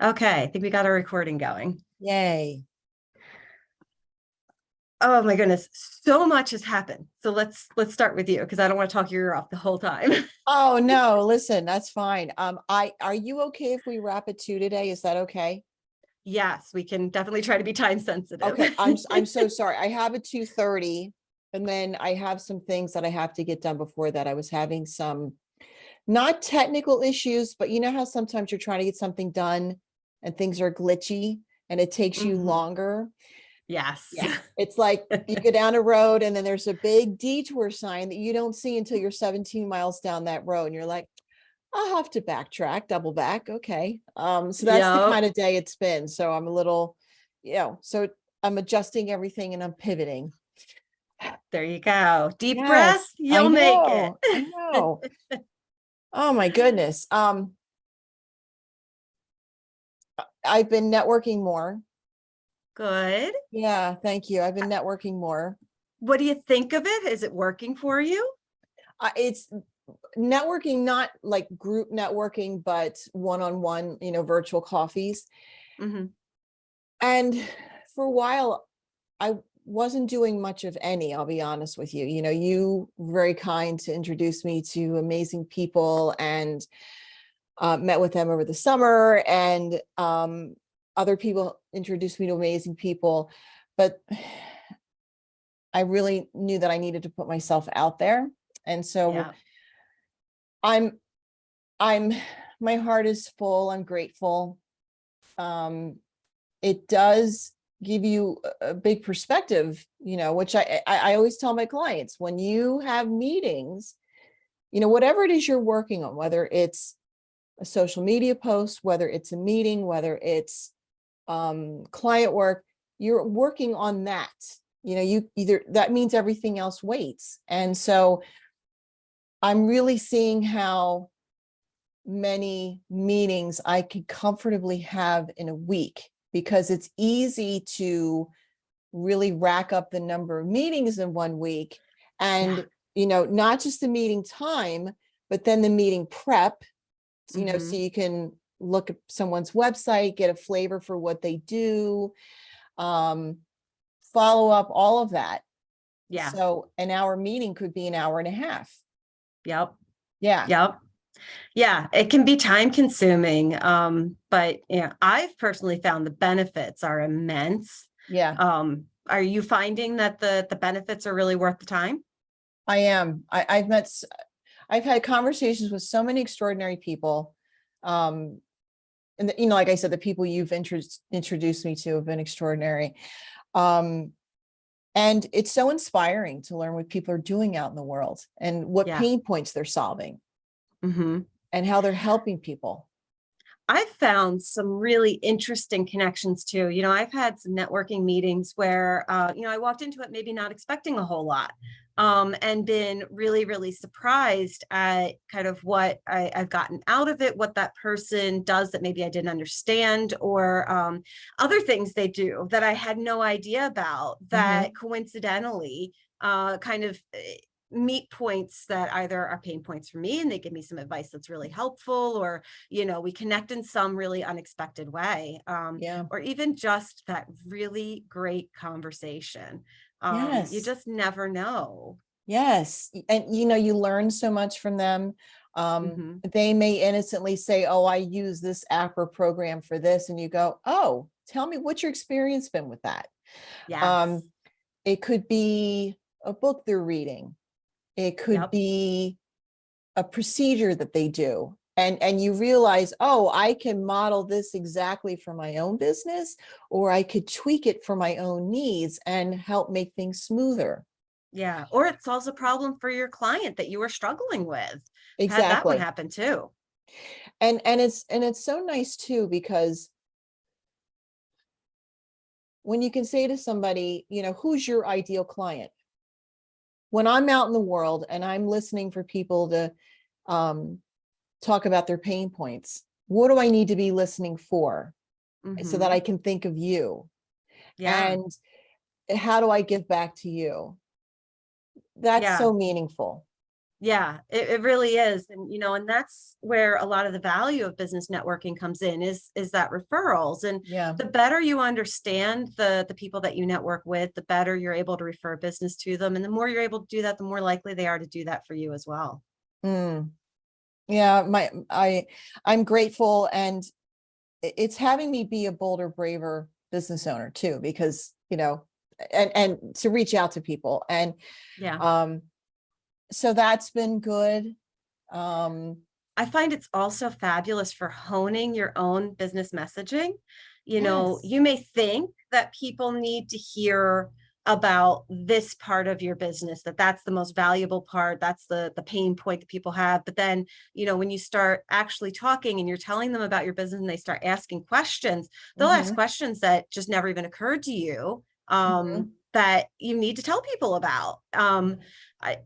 Okay, I think we got our recording going. Yay. Oh my goodness, so much has happened. So let's start with you because I don't want to talk your ear off the whole time. Oh no, listen, that's fine. Are you okay if we wrap at 2 today? Is that okay? Yes, we can definitely try to be time sensitive. Okay, I'm so sorry. I have a 2:30 and then I have some things that I have to get done before that. I was having some not technical issues, but you know how sometimes you're trying to get something done and things are glitchy and it takes you Mhm. longer. Yes. Yeah. It's like you go down a road and then there's a big detour sign that you don't see until you're 17 miles down that road. And you're like, I'll have to backtrack, double back. Okay. So that's the Yep. kind of day it's been. So I'm a little, so I'm adjusting everything and I'm pivoting. There you go. Deep breath, Yes, I you'll make it. know. I know. Oh my goodness. I've been networking more. Good. Yeah, thank you. I've been networking more. What do you think of it? Is it working for you? It's networking, not like group networking, but one-on-one, virtual coffees. Hmm. And for a while, I wasn't doing much of any, I'll be honest with you. You were very kind to introduce me to amazing people and met with them over the summer, and other people introduced me to amazing people. But I really knew that I needed to put myself out there. And so Yeah. I'm I'm my heart is full. I'm grateful. Um, it does give you a big perspective, which I always tell my clients when you have meetings, whatever it is you're working on, whether it's a social media post, whether it's a meeting, whether it's client work, you're working on that. You either that means everything else waits. And so I'm really seeing how many meetings I could comfortably have in a week, because it's easy to really rack up the number of meetings in one week. And, not just the meeting time, but then the meeting prep, so Hmm. you can look at someone's website, get a flavor for what they do, um, follow up, all of that. Yeah. So an hour meeting could be an hour and a half. Yep. Yeah. Yep. Yeah, it can be time consuming. But I've personally found the benefits are immense. Yeah. Are you finding that the benefits are really worth the time? I am. I've had conversations with so many extraordinary people. And like I said, the people you've introduced me to have been extraordinary. Um, and it's so inspiring to learn what people are doing out in the world and what Yeah. pain points they're solving Hmm. and how they're helping people. I've found some really interesting connections too. I've had some networking meetings where, I walked into it maybe not expecting a whole lot, and been really, really surprised at kind of what I've gotten out of it, what that person does that maybe I didn't understand, or other things they do that I had no idea about that Mhm. coincidentally kind of meet points that either are pain points for me and they give me some advice that's really helpful, or we connect in some really unexpected way, Yeah. or even just that really great conversation. You Yes. just never know. Yes. And you learn so much from them. Hmm. They may innocently say, oh, I use this app or program for this. And you go, oh, tell me what's your experience been with that? Yes. Um, it could be a book they're reading. It could Yep. be a procedure that they do. And you realize, oh, I can model this exactly for my own business, or I could tweak it for my own needs and help make things smoother. Yeah, or it solves a problem for your client that you were struggling with. Had that one Exactly. happen too. And it's so nice too, because when you can say to somebody, who's your ideal client? When I'm out in the world and I'm listening for people to um, talk about their pain points, what do I need to be listening for so that Hmm. I can think of you? Yeah. And how do I give back to you? That's Yeah. so meaningful. Yeah, it really is. And, and that's where a lot of the value of business networking comes in is that referrals. And Yeah. the better you understand the people that you network with, the better you're able to refer business to them. And the more you're able to do that, the more likely they are to do that for you as well. Mm. Yeah, I'm grateful, and it's having me be a bolder, braver business owner too, because, and to reach out to people. And Yeah. so that's been good. Um, I find it's also fabulous for honing your own business messaging. yes. You may think that people need to hear about this part of your business, that's the most valuable part, that's the pain point that people have. But then, when you start actually talking and you're telling them about your business and they start asking questions, they'll ask Mhm, questions that just never even occurred to you, mhm. that you need to tell people about.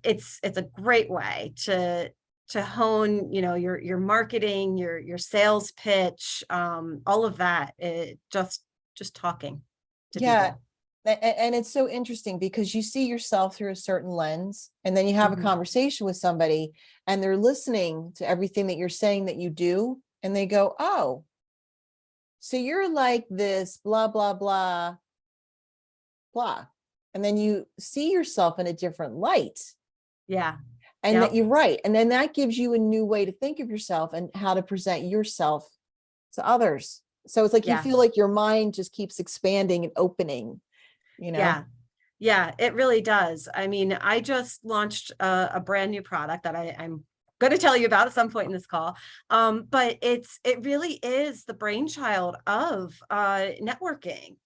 It's a great way to hone, your marketing, your sales pitch, all of that, just talking to Yeah. people. And it's so interesting because you see yourself through a certain lens, and then you have a Mhm. conversation with somebody and they're listening to everything that you're saying that you do. And they go, oh, so you're like this, blah, blah, blah, blah. And then you see yourself in a different light, Yeah. and that Yep. you're right. And then that gives you a new way to think of yourself and how to present yourself to others. So it's like you Yeah. feel like your mind just keeps expanding and opening, you know? Yeah. Yeah, it really does. I mean, I just launched a brand new product that I'm going to tell you about at some point in this call. But it really is the brainchild of networking.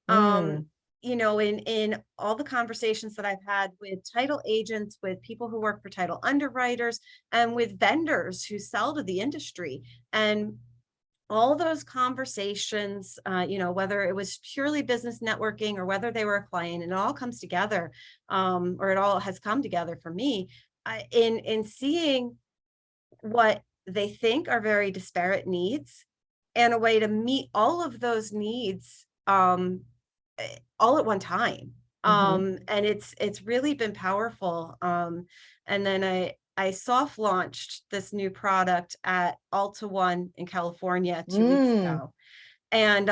Um, Mm, in all the conversations that I've had with title agents, with people who work for title underwriters, and with vendors who sell to the industry, and all those conversations, whether it was purely business networking or whether they were a client, and it all comes together, or it all has come together for me, in seeing what they think are very disparate needs and a way to meet all of those needs, all at one time. hmm And it's really been powerful. And then I soft launched this new product at ALTA One in California 2 weeks mm. ago. And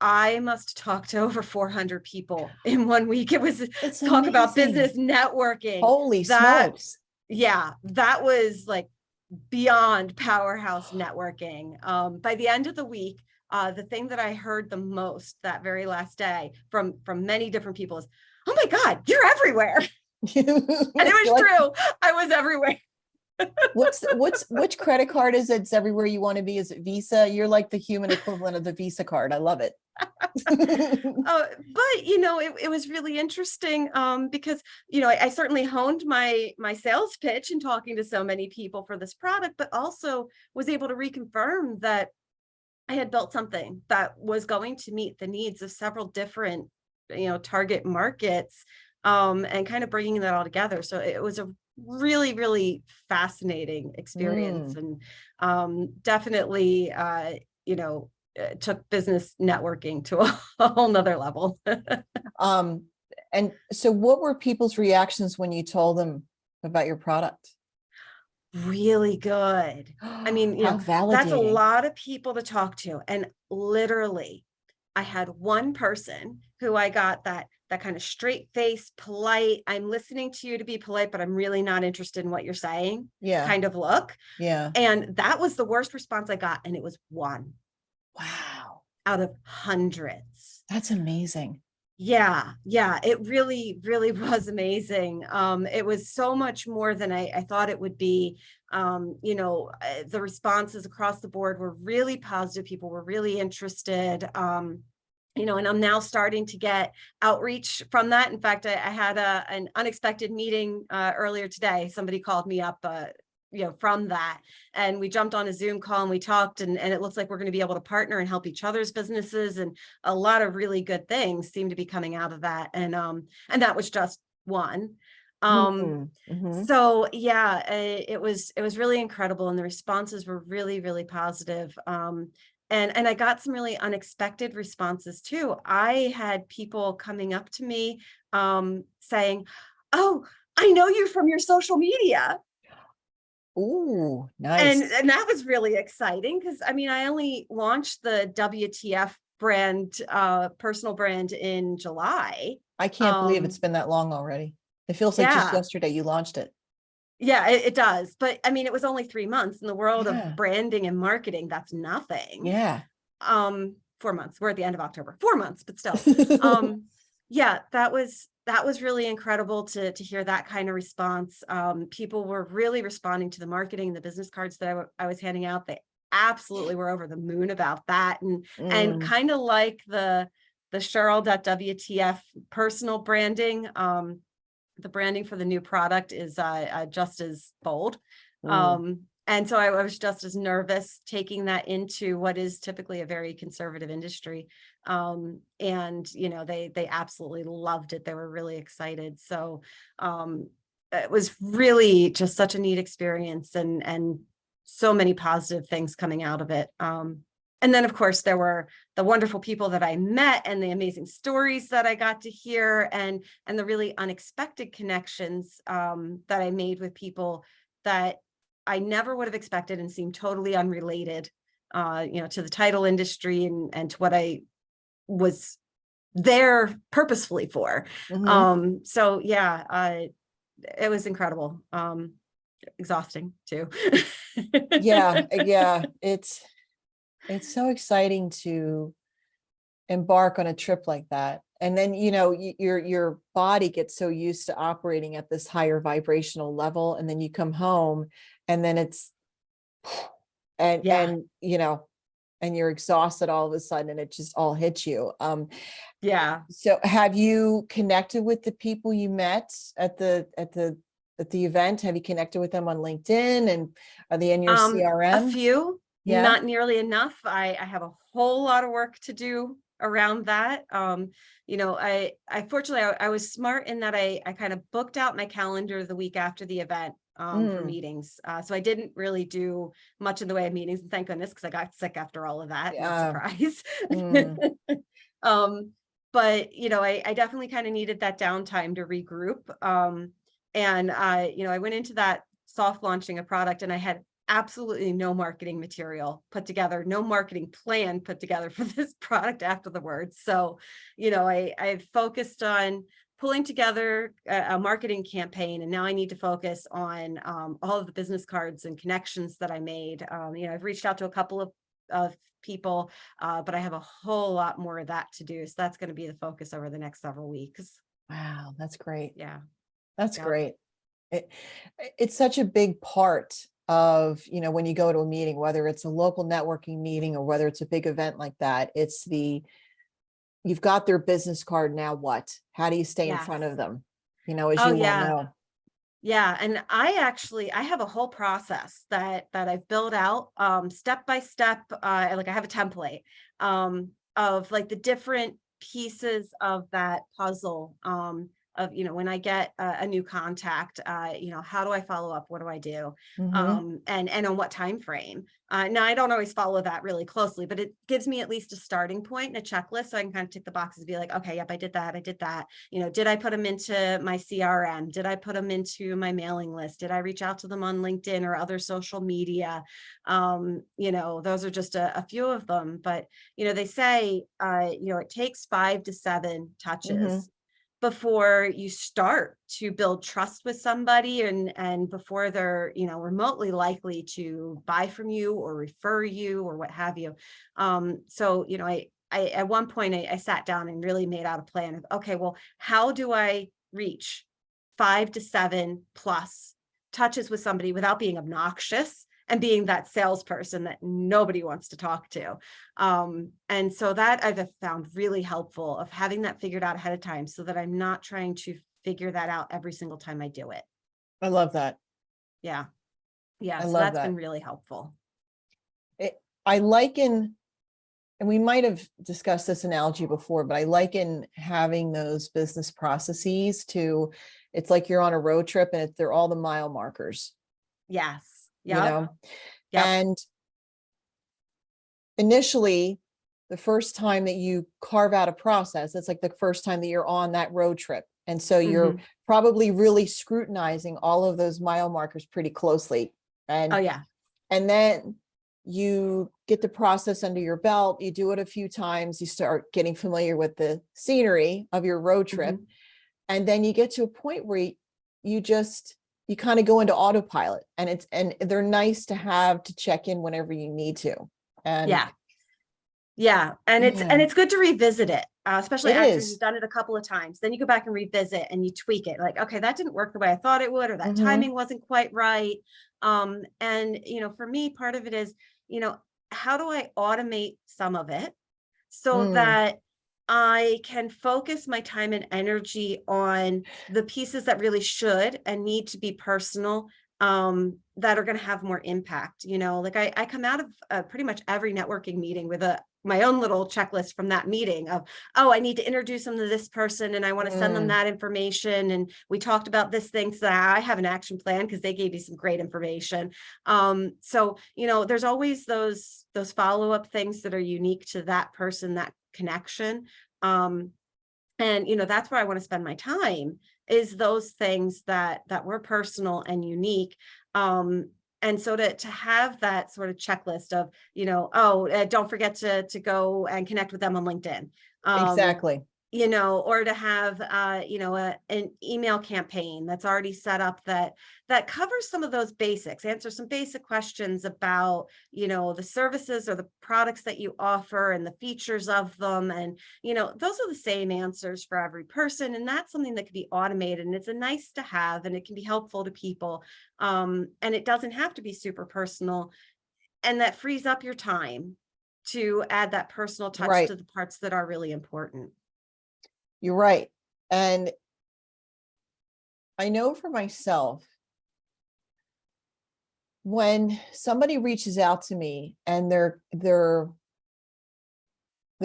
I must talk to over 400 people in 1 week. It was It's talk about business amazing. networking. Holy That, smokes. yeah, that was like beyond powerhouse networking. By the end of the week, the thing that I heard the most that very last day from many different people is, "Oh my God, you're everywhere!" And it was Like, true. I was everywhere. which credit card is it? It's everywhere you want to be. Is it Visa? You're like the human equivalent of the Visa card. I love it. But it was really interesting, because I certainly honed my sales pitch in talking to so many people for this product, but also was able to reconfirm that I had built something that was going to meet the needs of several different, target markets, and kind of bringing that all together. So it was a really, really fascinating experience, Mm. and definitely, took business networking to a whole nother level. Um, and so what were people's reactions when you told them about your product? Really good. I mean, How that's a validating. lot of people to talk to. And literally, I had one person who I got that kind of straight face, polite, I'm listening to you to be polite, but I'm really not interested in what you're saying Yeah. kind of look. Yeah. And that was the worst response I got. And it was one Wow. out of hundreds. That's amazing. Yeah, it really, really was amazing. It was so much more than I thought it would be. The responses across the board were really positive. People were really interested. And I'm now starting to get outreach from that. In fact, I had an unexpected meeting earlier today. Somebody called me up, from that, and we jumped on a Zoom call and we talked, and it looks like we're going to be able to partner and help each other's businesses, and a lot of really good things seem to be coming out of that. And that was just one. Um, Mm, mhm. so yeah, it was really incredible, and the responses were really, really positive. And I got some really unexpected responses too. I had people coming up to me, saying, "Oh, I know you from your social media. Ooh, And nice. that was really exciting because I mean, I only launched the WTF brand, personal brand in July. I can't believe it's Um, been that long already. It feels like just yeah, yesterday you launched it. yeah, it does. But I mean, it was only 3 months in the world of Yeah. branding and marketing. That's nothing. Yeah. 4 months. We're at the end of October. 4 months, but still. Yeah, that was really incredible to hear that kind of response. People were really responding to the marketing and the business cards that I was handing out. They absolutely were over the moon about that, and Mm, kind of like the Cheryl.wTf personal branding. The branding for the new product is just as bold. mm, And so I was just as nervous taking that into what is typically a very conservative industry. And they absolutely loved it. They were really excited. So it was really just such a neat experience, and so many positive things coming out of it. And then, of course, there were the wonderful people that I met and the amazing stories that I got to hear, and the really unexpected connections that I made with people that I never would have expected and seemed totally unrelated, to the title industry and to what I was there purposefully for. mhm. So yeah, it was incredible. Exhausting too. Yeah, yeah. It's so exciting to embark on a trip like that. And then, your body gets so used to operating at this higher vibrational level, and then you come home and then it's and Yeah, and you know and you're exhausted all of a sudden and it just all hits you. yeah. So have you connected with the people you met at the event? Have you connected with them on LinkedIn, and are they in your A CRM? few, Yeah. not nearly enough. I have a whole lot of work to do around that. I fortunately I was smart in that I kind of booked out my calendar the week after the event for Mm, meetings. So I didn't really do much in the way of meetings, and thank goodness, because I got sick after all of that. No yeah. surprise. Mm, Um, but I definitely kind of needed that downtime to regroup. And I went into that soft launching a product, and I had absolutely no marketing material put together, no marketing plan put together for this product afterwards. So, I focused on pulling together a marketing campaign, and now I need to focus on all of the business cards and connections that I made. I've reached out to a couple of people, but I have a whole lot more of that to do. So that's going to be the focus over the next several weeks. wow, that's great. Yeah. That's Yep. great. It, it's such a big part of, when you go to a meeting, whether it's a local networking meeting or whether it's a big event like that, you've got their business card. Now what? How do you stay in front Yes. of them? As Oh you well yeah. know. Yeah, and I have a whole process that I've built out step by step. Like I have a template of like the different pieces of that puzzle, of when I get a new contact, how do I follow up? What do I do? Mm-hmm. And on what time frame? Now I don't always follow that really closely, but it gives me at least a starting point and a checklist, so I can kind of tick the boxes and be like, okay, yep, I did that. I did that. Did I put them into my CRM? Did I put them into my mailing list? Did I reach out to them on LinkedIn or other social media? Those are just a few of them, but they say, it takes 5 to 7 Mm-hmm. touches before you start to build trust with somebody, and before they're remotely likely to buy from you or refer you or what have you. So I at one point I sat down and really made out a plan of, okay, well, how do I reach 5 to 7 plus touches with somebody without being obnoxious and being that salesperson that nobody wants to talk to? And so that I've found really helpful, of having that figured out ahead of time so that I'm not trying to figure that out every single time I do it. I love that. Yeah. Yeah. I So love that's been that. really helpful. I liken, and we might have discussed this analogy before, but I liken having those business processes to, it's like you're on a road trip and they're all the mile markers, Yes. you Yep. know, Yep. and initially, the first time that you carve out a process, it's like the first time that you're on that road trip. And so you're Mhm. probably really scrutinizing all of those mile markers pretty closely. Oh, yeah. And then you get the process under your belt, you do it a few times, you start getting familiar with the scenery of your road trip. Mhm. And then you get to a point where you kind of go into autopilot, and they're nice to have to check in whenever you need to. And Yeah. Yeah. And yeah, it's good to revisit it, especially it after is. you've done it a couple of times. Then you go back and revisit and you tweak it. Like, okay, that didn't work the way I thought it would, or that Mhm. timing wasn't quite right. And for me, part of it is, how do I automate some of it so Mm, that I can focus my time and energy on the pieces that really should and need to be personal, that are going to have more impact. Like I come out of pretty much every networking meeting with my own little checklist from that meeting of, oh, I need to introduce them to this person and I want to send them mm, that information. And we talked about this thing, so that I have an action plan because they gave me some great information. So, there's always those follow-up things that are unique to that person, that connection. And that's where I want to spend my time, is those things that were personal and unique. And so to have that sort of checklist of, don't forget to go and connect with them on LinkedIn. Um, exactly. or to have an email campaign that's already set up that covers some of those basics, answer some basic questions about the services or the products that you offer and the features of them. And those are the same answers for every person, and that's something that can be automated, and it's a nice to have, and it can be helpful to people. And it doesn't have to be super personal, and that frees up your time to add that personal touch Right. to the parts that are really important. You're right. And I know for myself, when somebody reaches out to me and the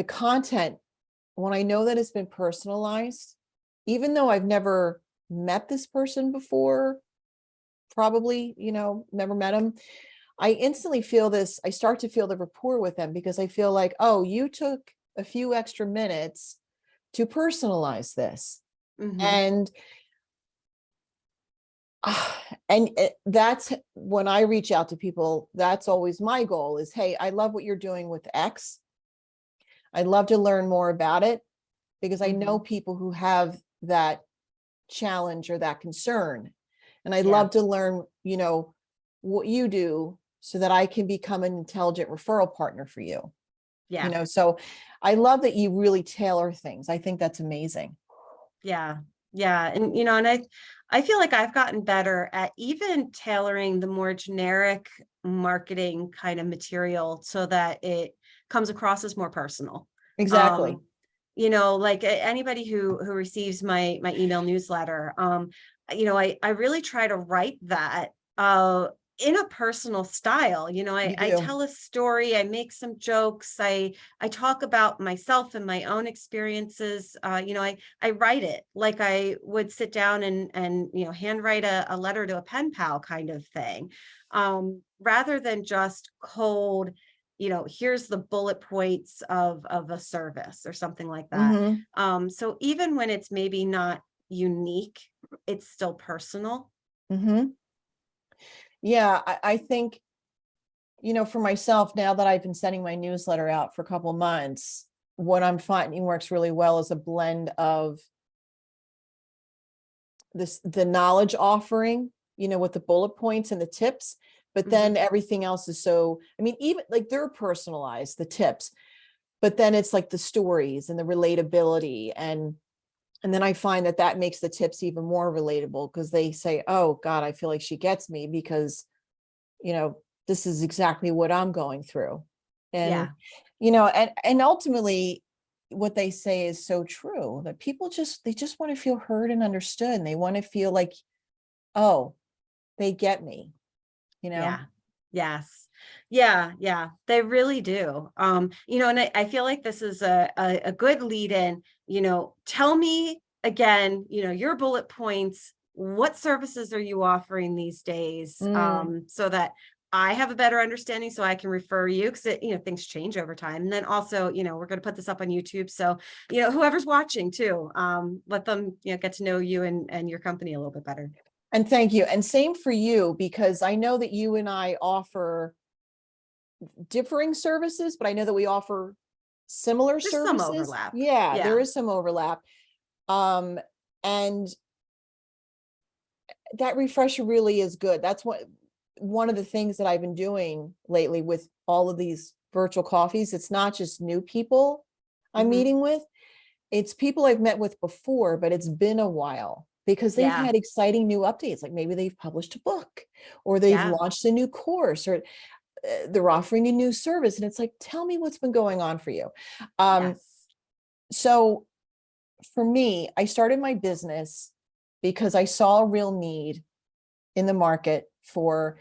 content, when I know that it's been personalized, even though I've never met this person before, probably, never met him, I instantly feel this, I start to feel the rapport with them, because I feel like, oh, you took a few extra minutes to personalize this. Mhm. And that's when I reach out to people, that's always my goal is, hey, I love what you're doing with X. I'd love to learn more about it, because I know Mhm. people who have that challenge or that concern. And I'd Yeah. love to learn, what you do, so that I can become an intelligent referral partner for you. Yeah. So I love that you really tailor things. I think that's amazing. Yeah. Yeah. And and I feel like I've gotten better at even tailoring the more generic marketing kind of material so that it comes across as more personal. Exactly. Um, like anybody who receives my email newsletter, I really try to write that in a personal style. You I do. tell a story, I make some jokes, I talk about myself and my own experiences. I write it like I would sit down and handwrite a letter to a pen pal kind of thing, rather than just cold, here's the bullet points of a service or something like that. Hmm. So even when it's maybe not unique, it's still personal. Hmm. Yeah, I think, for myself, now that I've been sending my newsletter out for a couple months, what I'm finding works really well is a blend of the knowledge offering, with the bullet points and the tips, but then Mhm. everything else is so, I mean, even like they're personalized, the tips, but then it's like the stories and the relatability, and then I find that makes the tips even more relatable, because they say, oh God, I feel like she gets me, because you know this is exactly what I'm going through. And Yeah. and ultimately, what they say is so true, that people they just want to feel heard and understood, and they want to feel like, oh, they get me, you know Yeah. Yes. Yeah. Yeah. They really do. And I feel like this is a good lead in, tell me again, your bullet points, what services are you offering these days? mm, So that I have a better understanding so I can refer you, because things change over time. And then also, we're going to put this up on YouTube. So, whoever's watching too, let them, get to know you and your company a little bit better. And thank you. And same for you, because I know that you and I offer differing services, but I know that we offer similar There's services. some overlap. Yeah, Yeah. there is some overlap. And that refresher really is good. That's one of the things that I've been doing lately with all of these virtual coffees. It's not just new people I'm Mhm. meeting with. It's people I've met with before, but it's been a while because they've Yeah. had exciting new updates. Like maybe they've published a book, or they've Yeah. launched a new course, or they're offering a new service. And it's like, tell me what's been going on for you. Yes. So for me, I started my business because I saw a real need in the market for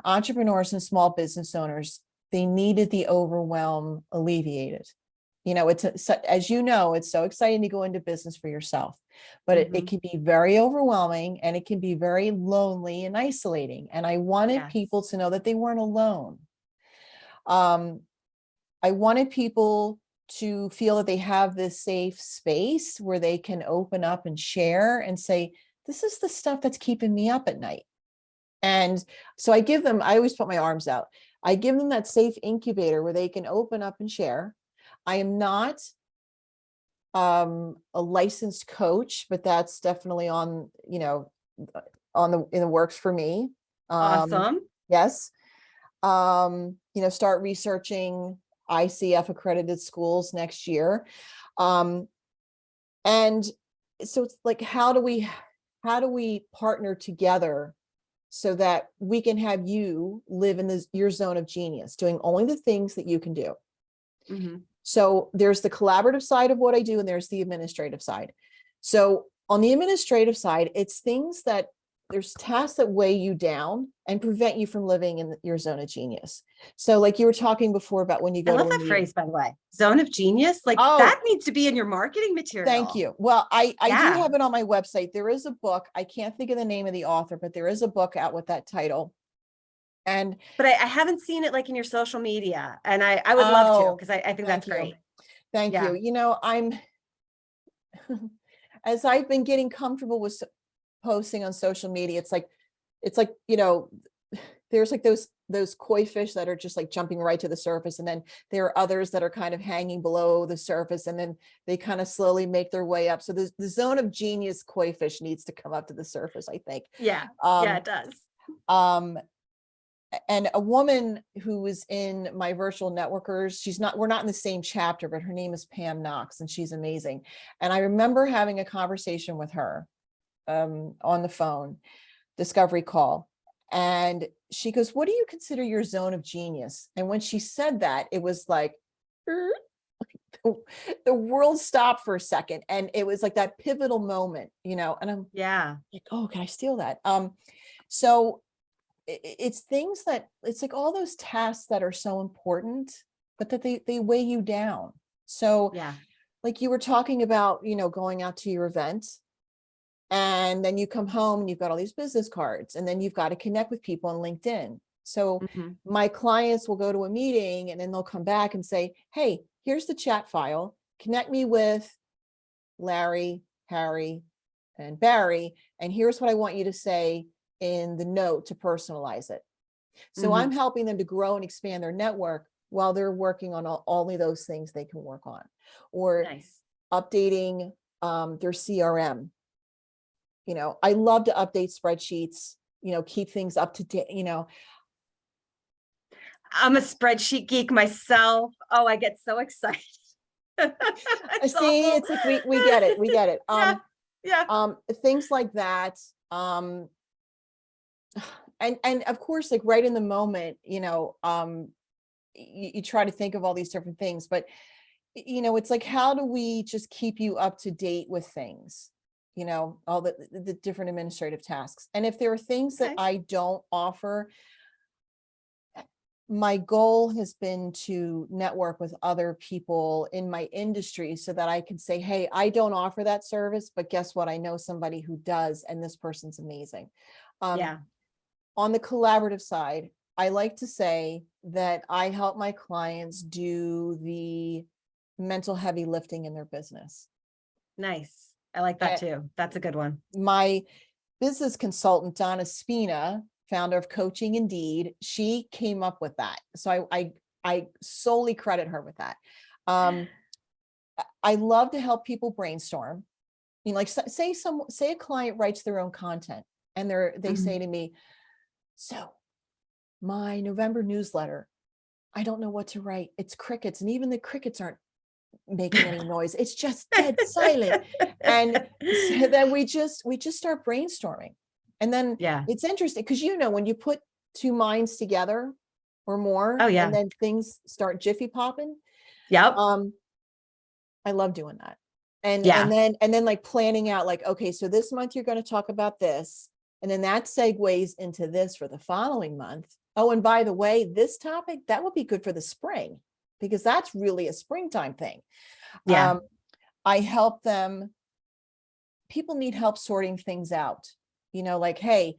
entrepreneurs and small business owners. They needed the overwhelm alleviated. As you know, it's so exciting to go into business for yourself, but it Mhm. can be very overwhelming, and it can be very lonely and isolating. And I wanted Yes. people to know that they weren't alone. I wanted people to feel that they have this safe space where they can open up and share and say, this is the stuff that's keeping me up at night. And so I always put my arms out. I give them that safe incubator where they can open up and share. I am not a licensed coach, but that's definitely in the works for me. Awesome. Yes. Start researching ICF accredited schools next year. And so it's like, how do we partner together so that we can have you live in your zone of genius, doing only the things that you can do? Mhm. So there's the collaborative side of what I do, and there's the administrative side. So on the administrative side, it's things that there's tasks that weigh you down and prevent you from living in your zone of genius. So like you were talking before about when you I go to love a that meeting. phrase, by the way. Zone of genius. Like Oh, that needs to be in your marketing thank material. you. Well, I do Yeah. have it on my website. There is a book. I can't think of the name of the author, but there is a book out with that title. And But I haven't seen it like in your social media. And I would love to, because I think that's thank you. great. Thank Yeah. you. I'm as I've been getting comfortable with posting on social media, it's like there's like those koi fish that are just like jumping right to the surface, and then there are others that are kind of hanging below the surface, and then they kind of slowly make their way up. So the zone of genius koi fish needs to come up to the surface, I think. Yeah. Yeah, it does. And a woman who was in my virtual networkers, we're not in the same chapter, but her name is Pam Knox, and she's amazing. And I remember having a conversation with her on the phone, discovery call. And she goes, what do you consider your zone of genius? And when she said that, it was like, the world stopped for a second. And it was like that pivotal moment, and I'm like, oh, can I steal that? So it's things that it's like all those tasks that are so important, but that they weigh you down. So Yeah. like you were talking about, going out to your event, and then you come home and you've got all these business cards, and then you've got to connect with people on LinkedIn. So Mhm. my clients will go to a meeting, and then they'll come back and say, hey, here's the chat file. Connect me with Larry, Harry, and Barry. And here's what I want you to say in the note to personalize it. So I'm Mhm. helping them to grow and expand their network while they're working on only those things they can work on, or Nice. updating their CRM. I love to update spreadsheets, keep things up to date, I'm a spreadsheet geek myself. Oh, I get so excited. It's see, awful. it's like we get it. We get it. Yeah. Yeah. Things like that. And of course, like right in the moment, you try to think of all these different things, but it's like, how do we just keep you up to date with things? All the different administrative tasks. And if there are things that Okay. I don't offer, my goal has been to network with other people in my industry so that I can say, hey, I don't offer that service, but guess what? I know somebody who does, and this person's amazing. Yeah. on the collaborative side, I like to say that I help my clients do the mental heavy lifting in their business. Nice. I like that too. That's a good one. My business consultant, Donna Spina, founder of Coaching Indeed, she came up with that. So I solely credit her with that. I love to help people brainstorm. You know, like say a client writes their own content and they say to me, so my November newsletter, I don't know what to write. It's crickets, and even the crickets aren't making any noise. It's just dead silent. And so then we just start brainstorming. And then it's interesting because, you know, when you put two minds together or more, and then things start jiffy popping. Yep. I love doing that. And then like planning out like, okay, so this month you're going to talk about this. And then that segues into this for the following month. Oh, and by the way, this topic, that would be good for the spring, because that's really a springtime thing. Yeah. I help them. People need help sorting things out, you know, like, hey,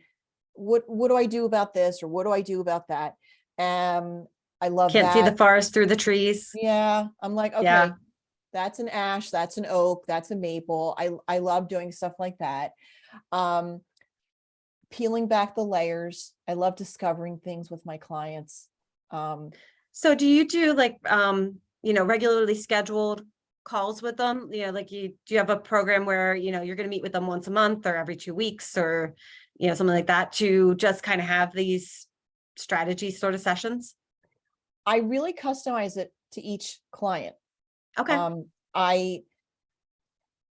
what do I do about this? Or what do I do about that? I love Can't that. see the forest through the trees. Yeah. I'm like, okay, that's an ash, that's an oak, that's a maple. I love doing stuff like that. Peeling back the layers. I love discovering things with my clients. So do you do like, you know, regularly scheduled calls with them? You know, like do you have a program where, you know, you're going to meet with them once a month or every 2 weeks or, you know, something like that to just kind of have these strategy sort of sessions? I really customize it to each client. Okay. My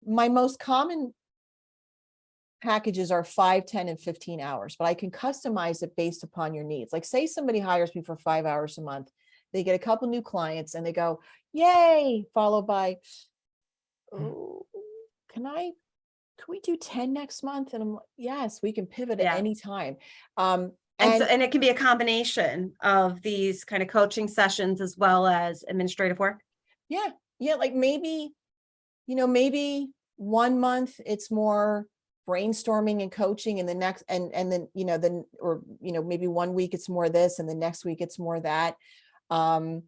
most common packages are 5, 10, and 15 hours, but I can customize it based upon your needs. Like say somebody hires me for 5 hours a month, they get a couple new clients and they go, yay, followed by, oh, can we do 10 next month? And I'm like, yes, we can pivot at any time. And it can be a combination of these kind of coaching sessions as well as administrative work. Yeah. Yeah. Like maybe, you know, maybe 1 month it's more brainstorming and coaching, and the next, and then, you know, then, or, you know, maybe 1 week it's more this, and the next week it's more that. I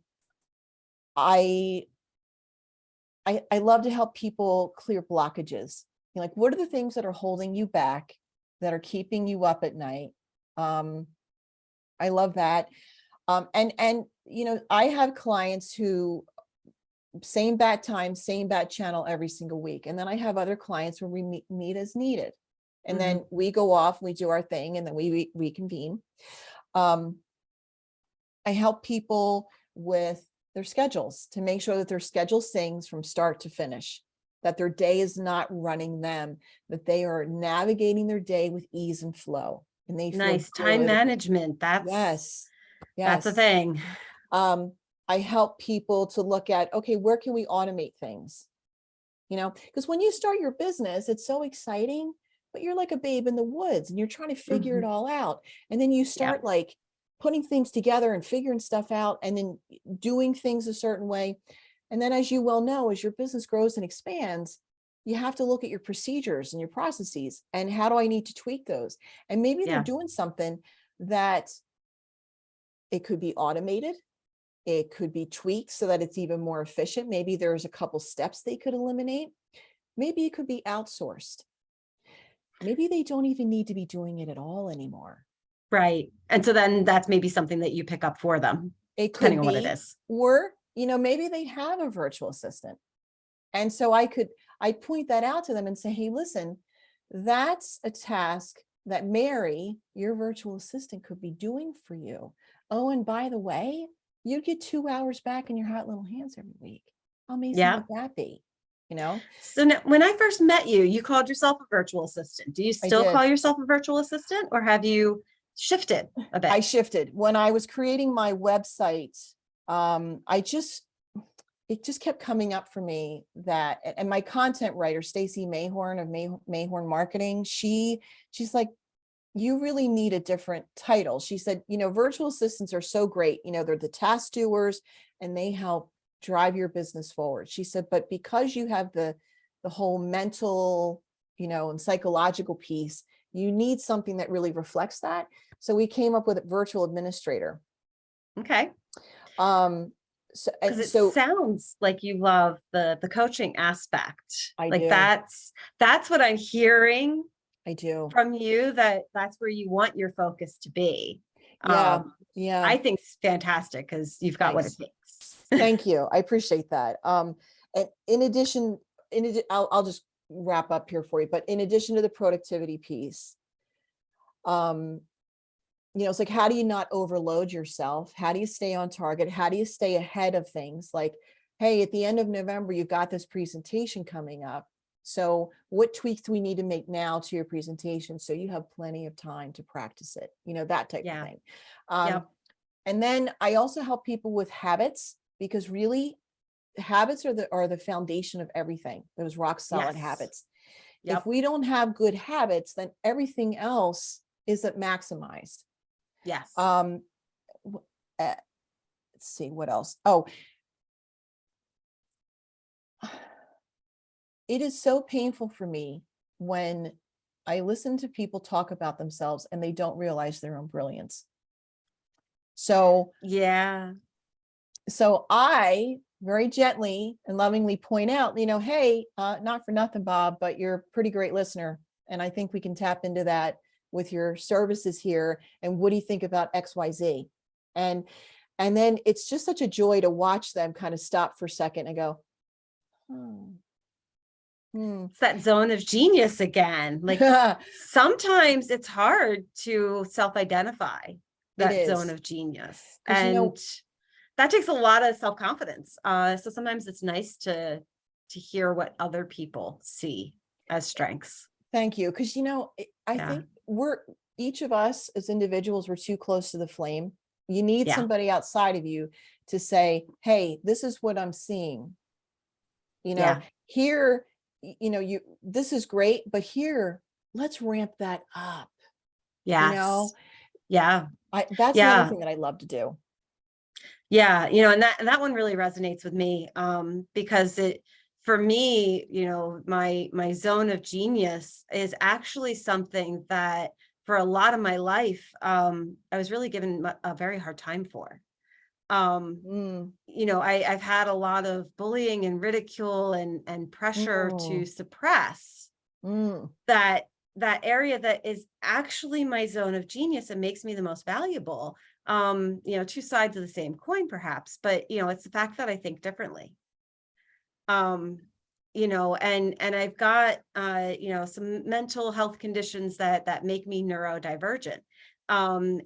love to help people clear blockages. You know, like, what are the things that are holding you back, that are keeping you up at night? I love that. And, you know, I have clients who same bat time, same bat channel every single week. And then I have other clients where we meet as needed. And then we go off, we do our thing, and then we reconvene. I help people with their schedules to make sure that their schedule sings from start to finish, that their day is not running them, that they are navigating their day with ease and flow. And they feel Time good. management. That's a thing. I help people to look at, okay, where can we automate things? You know, because when you start your business, it's so exciting, but you're like a babe in the woods and you're trying to figure it all out. And then you start like putting things together and figuring stuff out and then doing things a certain way. And then, as you well know, as your business grows and expands, you have to look at your procedures and your processes and how do I need to tweak those? And maybe they're doing something that it could be automated. It could be tweaked so that it's even more efficient. Maybe there's a couple steps they could eliminate. Maybe it could be outsourced. Maybe they don't even need to be doing it at all anymore. Right. And so then that's maybe something that you pick up for them. It could depending on what it is. Or, you know, maybe they have a virtual assistant. And so I point that out to them and say, hey, listen, that's a task that Mary, your virtual assistant, could be doing for you. Oh, and by the way, you get 2 hours back in your hot little hands every week. How amazing would that be? You know? So now, when I first met you, you called yourself a virtual assistant. Do you still call yourself a virtual assistant, or have you shifted a bit? I shifted. When I was creating my website, it just kept coming up for me that, and my content writer, Stacy Mayhorn of Mayhorn Marketing, she's like, you really need a different title. She said, you know, virtual assistants are so great. You know, they're the task doers and they help drive your business forward. She said, but because you have the whole mental, you know, and psychological piece, you need something that really reflects that. So we came up with a virtual administrator. Okay. So, Because and it so sounds like you love the coaching aspect. I Like do, that's what I'm hearing I do. from you, that's where you want your focus to be. Yeah. Yeah. I think it's fantastic because you've got what it Thanks. takes. Thank you. I appreciate that. And in addition, I'll just wrap up here for you, but in addition to the productivity piece, it's like, how do you not overload yourself? How do you stay on target? How do you stay ahead of things? Like, hey, at the end of November, you've got this presentation coming up. So what tweaks do we need to make now to your presentation so you have plenty of time to practice it? That type of thing. Yep. And then I also help people with habits, because really habits are the foundation of everything. Those rock solid Yes. habits. Yep. If we don't have good habits, then everything else isn't maximized. Yes. Let's see what else. Oh, it is so painful for me when I listen to people talk about themselves and they don't realize their own brilliance. So yeah. So I very gently and lovingly point out, hey, not for nothing, Bob, but you're a pretty great listener. And I think we can tap into that with your services here. And what do you think about XYZ? And then it's just such a joy to watch them kind of stop for a second and go, It's that zone of genius again. Like sometimes it's hard to self-identify that zone of genius. And that takes a lot of self-confidence. So sometimes it's nice to hear what other people see as strengths. Thank you. Because, I think each of us as individuals, we're too close to the flame. You need somebody outside of you to say, hey, this is what I'm seeing. Here, this is great, but here, let's ramp that up. Yes. That's the other thing that I love to do. Yeah. And that one really resonates with me, because for me, my zone of genius is actually something that for a lot of my life, I was really given a very hard time for. I've had a lot of bullying and ridicule and pressure to suppress that area that is actually my zone of genius and makes me the most valuable. Two sides of the same coin, perhaps, but it's the fact that I think differently. And I've got some mental health conditions that make me neurodivergent. And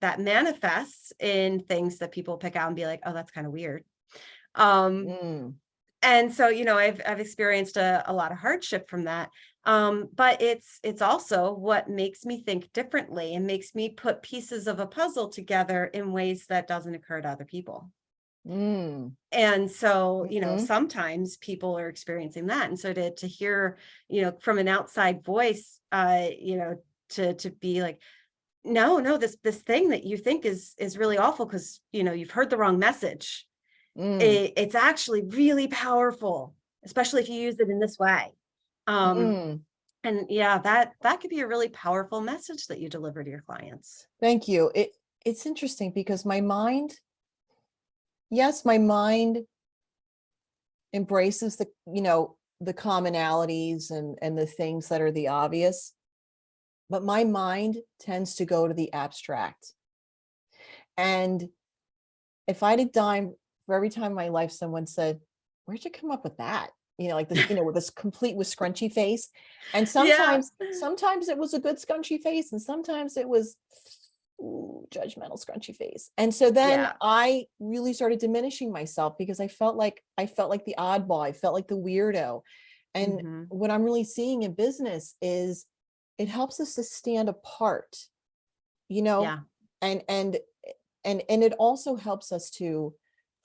that manifests in things that people pick out and be like, oh, that's kind of weird. And so, I've experienced a lot of hardship from that. But it's also what makes me think differently and makes me put pieces of a puzzle together in ways that doesn't occur to other people. And so, sometimes people are experiencing that. And so to hear, from an outside voice, to be like, no, this thing that you think is really awful because, you've heard the wrong message. It's actually really powerful, especially if you use it in this way. And that could be a really powerful message that you deliver to your clients. Thank you. It's interesting because my mind embraces the commonalities and the things that are the obvious, but my mind tends to go to the abstract. And if I had a dime for every time in my life someone said, where'd you come up with that? Like this, with this complete with scrunchy face. And sometimes it was a good scrunchy face, and sometimes it was judgmental scrunchy face. And so then I really started diminishing myself because I felt like the oddball. I felt like the weirdo. And what I'm really seeing in business is it helps us to stand apart, and it also helps us to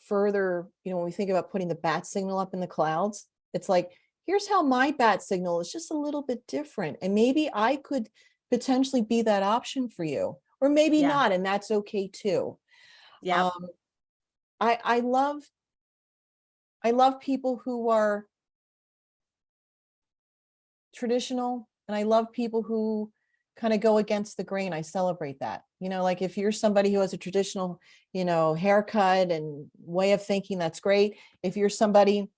further, when we think about putting the bat signal up in the clouds, it's like, here's how my bat signal is just a little bit different. And maybe I could potentially be that option for you, or maybe not. And that's okay too. I love people who are traditional And I love people who kind of go against the grain. I celebrate that. Like if you're somebody who has a traditional, haircut and way of thinking, that's great. If you're somebody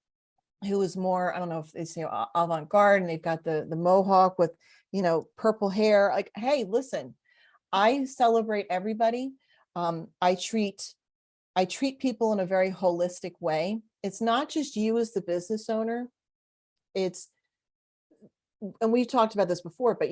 who is more, I don't know if they say avant-garde and they've got the mohawk with, purple hair, like, hey, listen, I celebrate everybody. I treat people in a very holistic way. It's not just you as the business owner. And we've talked about this before, but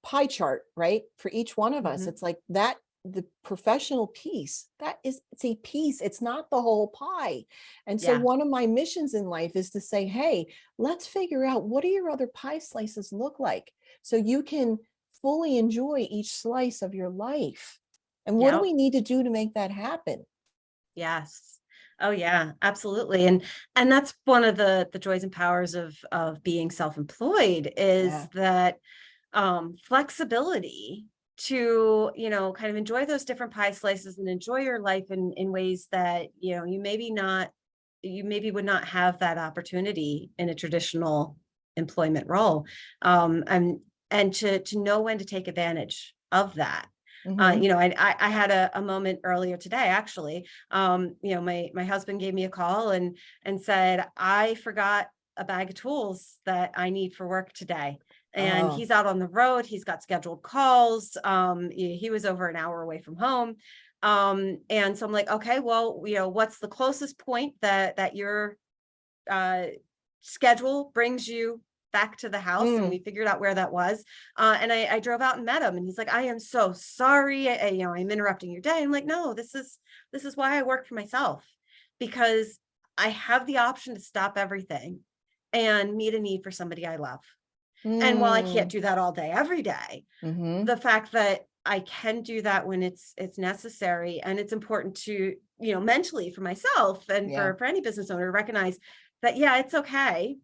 pie chart, right? For each one of us, it's like that, the professional piece, it's a piece. It's not the whole pie. And so Yeah. one of my missions in life is to say, hey, let's figure out what do your other pie slices look like so you can fully enjoy each slice of your life. And what do Yep. we need to do to make that happen? Yes. Oh yeah, absolutely. And that's one of the joys and powers of being self-employed is Yeah. that flexibility to, kind of enjoy those different pie slices and enjoy your life in ways that, you maybe would not have that opportunity in a traditional employment role. And to know when to take advantage of that. Mhm. I had a moment earlier today, actually. My husband gave me a call and said, I forgot a bag of tools that I need for work today. And Oh. he's out on the road. He's got scheduled calls. He was over an hour away from home. And so I'm like, okay, well, what's the closest point that your uh, schedule brings you back to the house? And Mm. we figured out where that was. And I drove out and met him, and he's like, I am so sorry. I'm interrupting your day. I'm like, no, this is why I work for myself, because I have the option to stop everything and meet a need for somebody I love. And while I can't Mm. do that all day, every day, Mhm. the fact that I can do that when it's necessary, and it's important to, mentally for myself and Yeah. for any business owner to recognize that, yeah, it's okay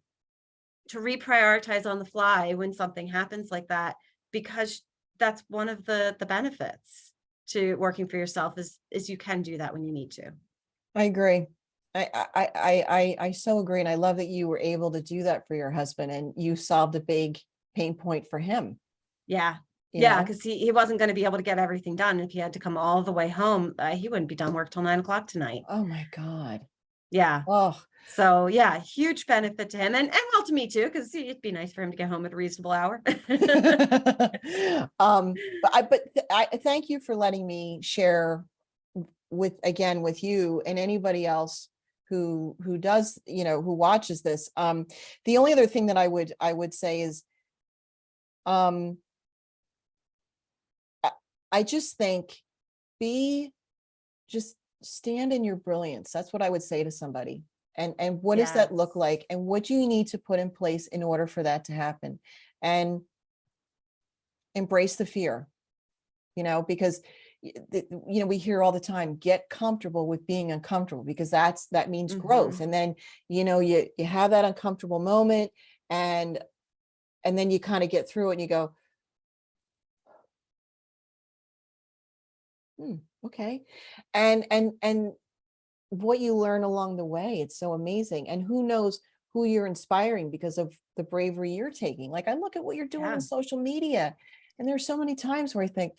to reprioritize on the fly when something happens like that, because that's one of the benefits to working for yourself is you can do that when you need to. I agree. I so agree. And I love that you were able to do that for your husband and you solved a big pain point for him, Yeah. you Yeah, know? because he wasn't going to be able to get everything done if he had to come all the way home. He wouldn't be done work till 9 o'clock tonight. Oh my God. Yeah. Oh. So yeah, huge benefit to him, and well, to me too, because it'd be nice for him to get home at a reasonable hour. But I thank you for letting me share with you and anybody else who does, who watches this. The only other thing that I would say is, um, I just think just stand in your brilliance. That's what I would say to somebody. And what does that look Yes. like? And what do you need to put in place in order for that to happen? And embrace the fear, because we hear all the time, get comfortable with being uncomfortable, because that means growth. And then, you have that uncomfortable moment, and then you kind of get through it and you go, okay. And what you learn along the way, it's so amazing. And who knows who you're inspiring because of the bravery you're taking. Like, I look at what you're doing Yeah. on social media, and there's so many times where I think,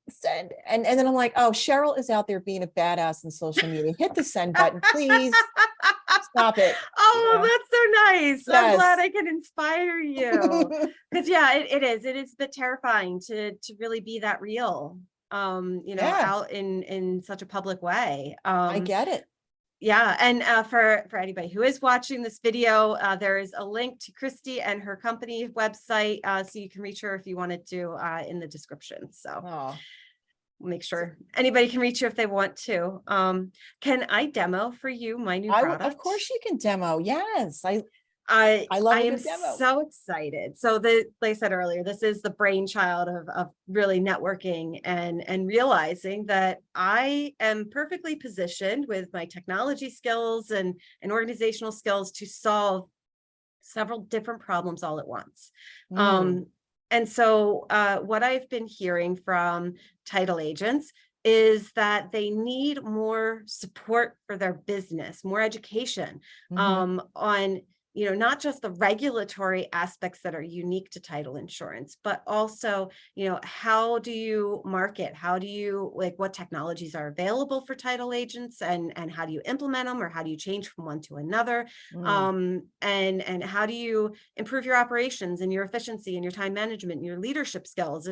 send, and then I'm like, oh, Cheryl is out there being a badass in social media. Hit the send button, please. Stop it. Oh, that's so nice. I'm glad Yes. I can inspire you. Because yeah, it is. It is a bit terrifying to really be that real, Yeah, out in such a public way. I get it. Yeah, and for anybody who is watching this video, there is a link to Kristy and her company website, so you can reach her if you wanted to, in the description. So Oh, we'll make sure anybody can reach you if they want to. Can I demo for you my new of product? course you can demo. Yes, I I love I a am good demo. so excited. So like I said earlier, this is the brainchild of really networking and realizing that I am perfectly positioned with my technology skills and organizational skills to solve several different problems all at once. Mm. And so what I've been hearing from title agents is that they need more support for their business, more education Mhm. on not just the regulatory aspects that are unique to title insurance, but also, how do you market? How do you, what technologies are available for title agents, and how do you implement them, or how do you change from one to another? And how do you improve your operations and your efficiency and your time management and your leadership skills?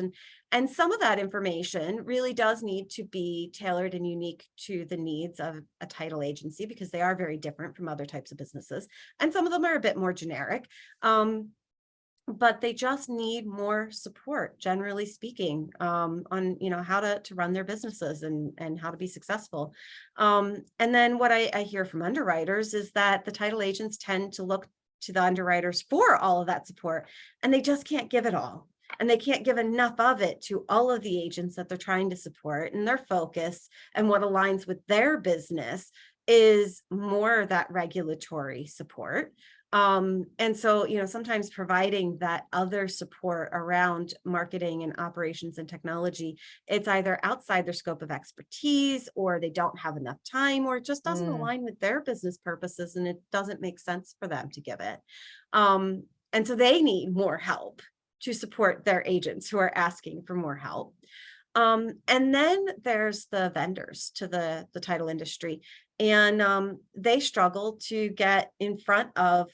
And some of that information really does need to be tailored and unique to the needs of a title agency, because they are very different from other types of businesses. And some of them are a bit more generic, but they just need more support, generally speaking, on how to run their businesses and how to be successful. And then what I hear from underwriters is that the title agents tend to look to the underwriters for all of that support, and they just can't give it all. And they can't give enough of it to all of the agents that they're trying to support, and their focus and what aligns with their business is more of that regulatory support. And so, sometimes providing that other support around marketing and operations and technology, it's either outside their scope of expertise, or they don't have enough time, or it just doesn't align with their business purposes, and it doesn't make sense for them to give it. And so they need more help to support their agents who are asking for more help. And then there's the vendors to the title industry, and they struggle to get in front of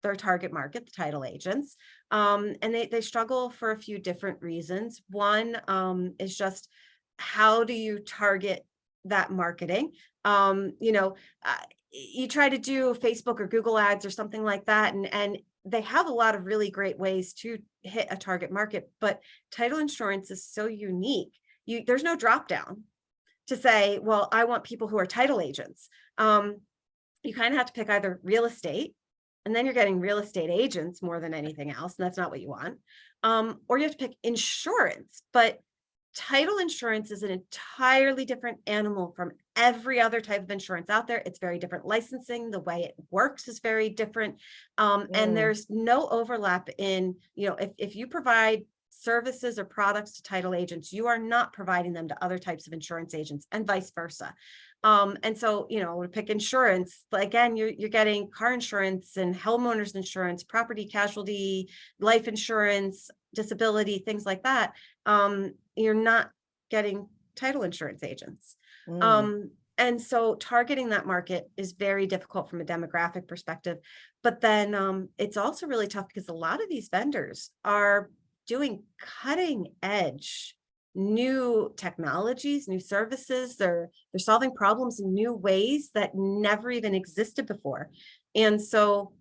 their target market, the title agents. And they struggle for a few different reasons. One is just, how do you target that marketing? You try to do Facebook or Google ads or something like that, and they have a lot of really great ways to hit a target market, but title insurance is so unique. There's no drop down to say, well, I want people who are title agents. You kind of have to pick either real estate, and then you're getting real estate agents more than anything else, and that's not what you want. Or you have to pick insurance, but title insurance is an entirely different animal from every other type of insurance out there. It's very different licensing. The way it works is very different. And there's no overlap in, if you provide services or products to title agents, you are not providing them to other types of insurance agents, and vice versa. And so, to pick insurance, again, you're getting car insurance and homeowners insurance, property casualty, life insurance, disability, things like that. You're not getting title insurance agents. And so targeting that market is very difficult from a demographic perspective. But then it's also really tough because a lot of these vendors are doing cutting edge new technologies, new services. They're solving problems in new ways that never even existed before. And so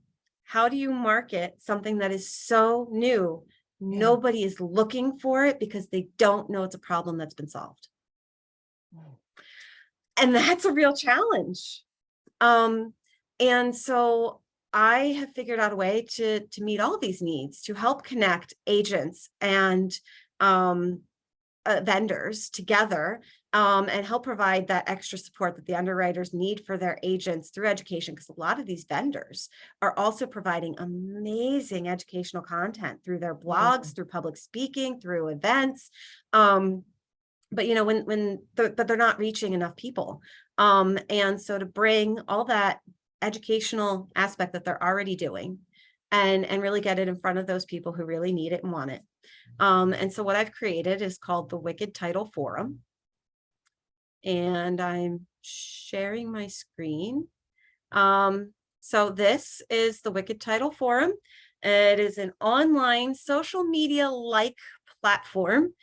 how do you market something that is so new? Nobody is looking for it because they don't know it's a problem that's been solved. And that's a real challenge. And so I have figured out a way to meet all these needs, to help connect agents and vendors together, and help provide that extra support that the underwriters need for their agents through education, because a lot of these vendors are also providing amazing educational content through their blogs, through public speaking, through events. But but they're not reaching enough people. And so to bring all that educational aspect that they're already doing and really get it in front of those people who really need it and want it. And so what I've created is called the Wicked Title Forum. And I'm sharing my screen. So this is the Wicked Title Forum. It is an online social media-like platform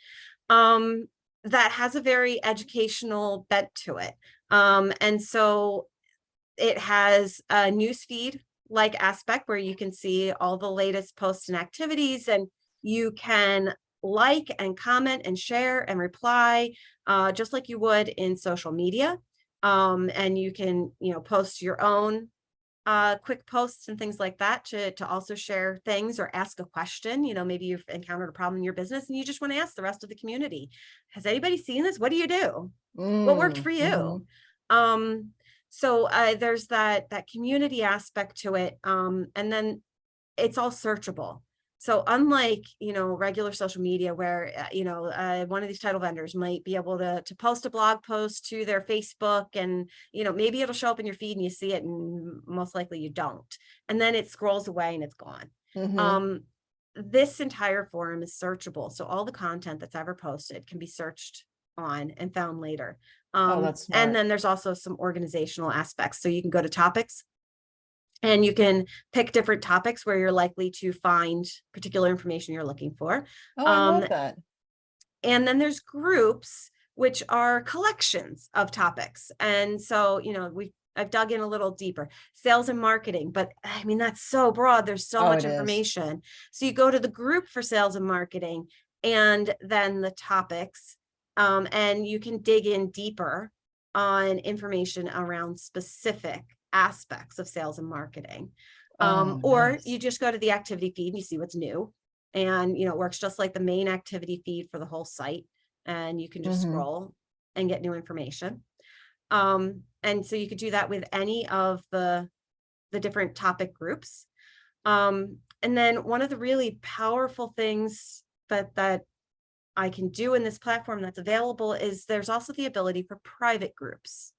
that has a very educational bent to it. And so it has a newsfeed like aspect where you can see all the latest posts and activities, and you can like and comment and share and reply just like you would in social media. And you can, post your own quick posts and things like that to also share things or ask a question. Maybe you've encountered a problem in your business and you just want to ask the rest of the community, has anybody seen this? What do you do? What worked for you? So there's that community aspect to it. And then it's all searchable. So unlike, regular social media where, one of these title vendors might be able to post a blog post to their Facebook and, maybe it'll show up in your feed and you see it and most likely you don't. And then it scrolls away and it's gone. Mhm. This entire forum is searchable. So all the content that's ever posted can be searched on and found later. Oh, that's And smart. then there's also some organizational aspects. So you can go to topics and you can pick different topics where you're likely to find particular information you're looking for. Oh, I love that. And then there's groups, which are collections of topics. And so, I've dug in a little deeper. Sales and marketing, but I mean, that's so broad. There's so Oh, much it is. information. So you go to the group for sales and marketing and then the topics, and you can dig in deeper on information around specific aspects of sales and marketing. Oh, Or nice. you just go to the activity feed and you see what's new. And, it works just like the main activity feed for the whole site. And you can just Mhm. scroll and get new information. And so you could do that with any of the different topic groups. And then one of the really powerful things that I can do in this platform that's available is there's also the ability for private groups.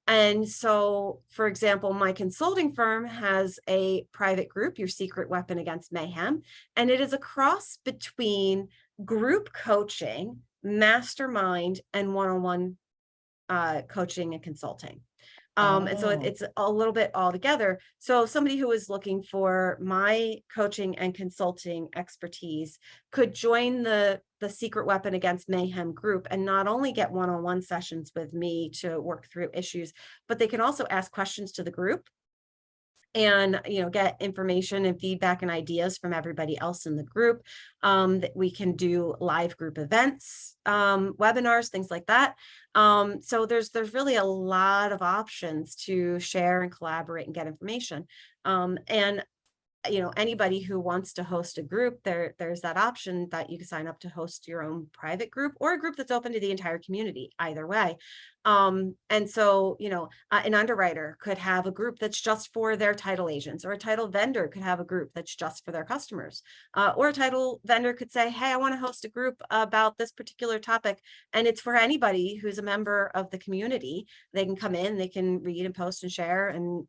And so, for example, my consulting firm has a private group, Your Secret Weapon Against Mayhem, and it is a cross between group coaching, mastermind, and one-on-one coaching and consulting. And so Oh. it's a little bit all together. So somebody who is looking for my coaching and consulting expertise could join the Secret Weapon Against Mayhem group and not only get one-on-one sessions with me to work through issues, but they can also ask questions to the group and get information and feedback and ideas from everybody else in the group. That we can do live group events, webinars, things like that. So there's really a lot of options to share and collaborate and get information. And anybody who wants to host a group, there's that option that you can sign up to host your own private group or a group that's open to the entire community, either way. And so, an underwriter could have a group that's just for their title agents, or a title vendor could have a group that's just for their customers. Or a title vendor could say, hey, I want to host a group about this particular topic, and it's for anybody who's a member of the community. They can come in, they can read and post and share, and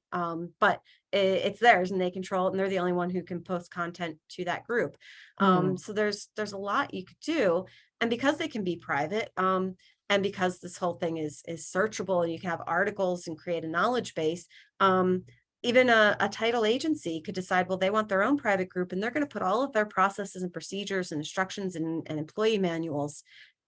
but it's theirs and they control it, and they're the only one who can post content to that group. So there's a lot you could do, and because they can be private, and because this whole thing is searchable and you can have articles and create a knowledge base, even a title agency could decide, well, they want their own private group and they're going to put all of their processes and procedures and instructions and employee manuals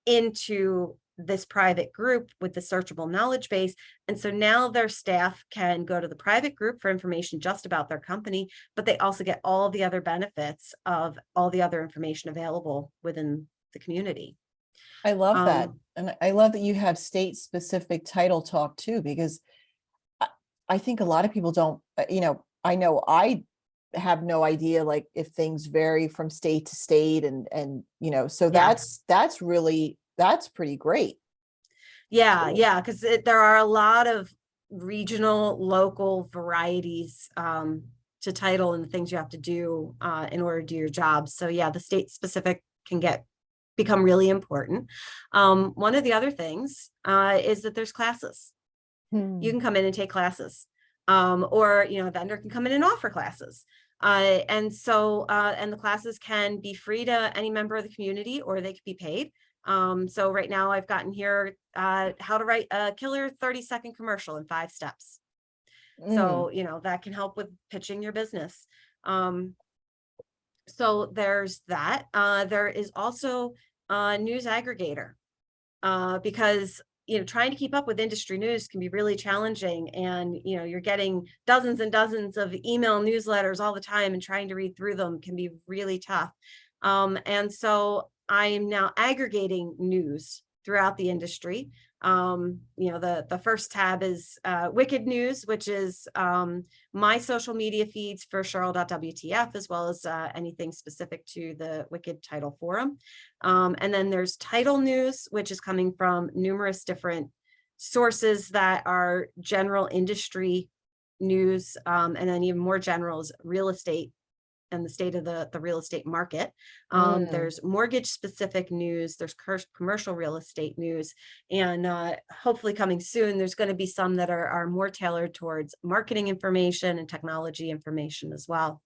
into this private group with the searchable knowledge base. And so now their staff can go to the private group for information just about their company, but they also get all the other benefits of all the other information available within the community. I love that. And I love that you have state specific title talk too, because I think a lot of people don't, I know I have no idea, like if things vary from state to state and, so Yeah. that's pretty great. Yeah. Cool. Yeah. Because there are a lot of regional, local varieties to title and the things you have to do in order to do your job. So yeah, the state specific can become really important. One of the other things is that there's classes. You can come in and take classes, or a vendor can come in and offer classes. And the classes can be free to any member of the community, or they could be paid. So right now I've gotten here how to write a killer 30-second commercial in 5 steps. So, that can help with pitching your business. So there's that. There is also a news aggregator, because trying to keep up with industry news can be really challenging, and you're getting dozens and dozens of email newsletters all the time, and trying to read through them can be really tough. And so I am now aggregating news throughout the industry. The first tab is Wicked News, which is my social media feeds for Cheryl.wTf, as well as anything specific to the Wicked Title Forum. And then there's Title News, which is coming from numerous different sources that are general industry news, and then even more general is real estate and the state of the real estate market. Mm. There's mortgage specific news, there's commercial real estate news, and hopefully coming soon, there's going to be some that are more tailored towards marketing information and technology information as well.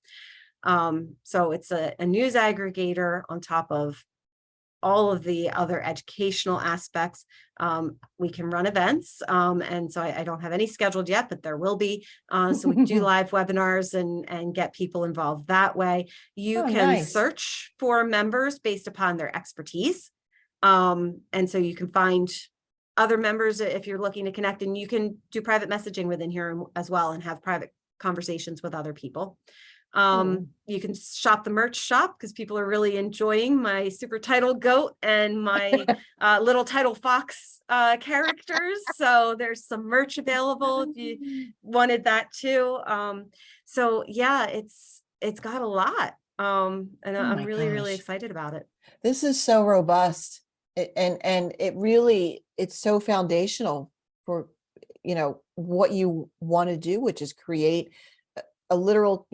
So it's a news aggregator on top of all of the other educational aspects. We can run events. And so I don't have any scheduled yet, but there will be. So we do live webinars and get people involved that way. You can nice. search for members based upon their expertise. And so you can find other members if you're looking to connect, and you can do private messaging within here as well and have private conversations with other people. You can shop the merch shop because people are really enjoying my super title goat and my little title fox characters. So there's some merch available if you wanted that too. So yeah, it's got a lot. And I'm really, really excited about it. This is so robust. And it really, it's so foundational for, what you want to do, which is create a literal,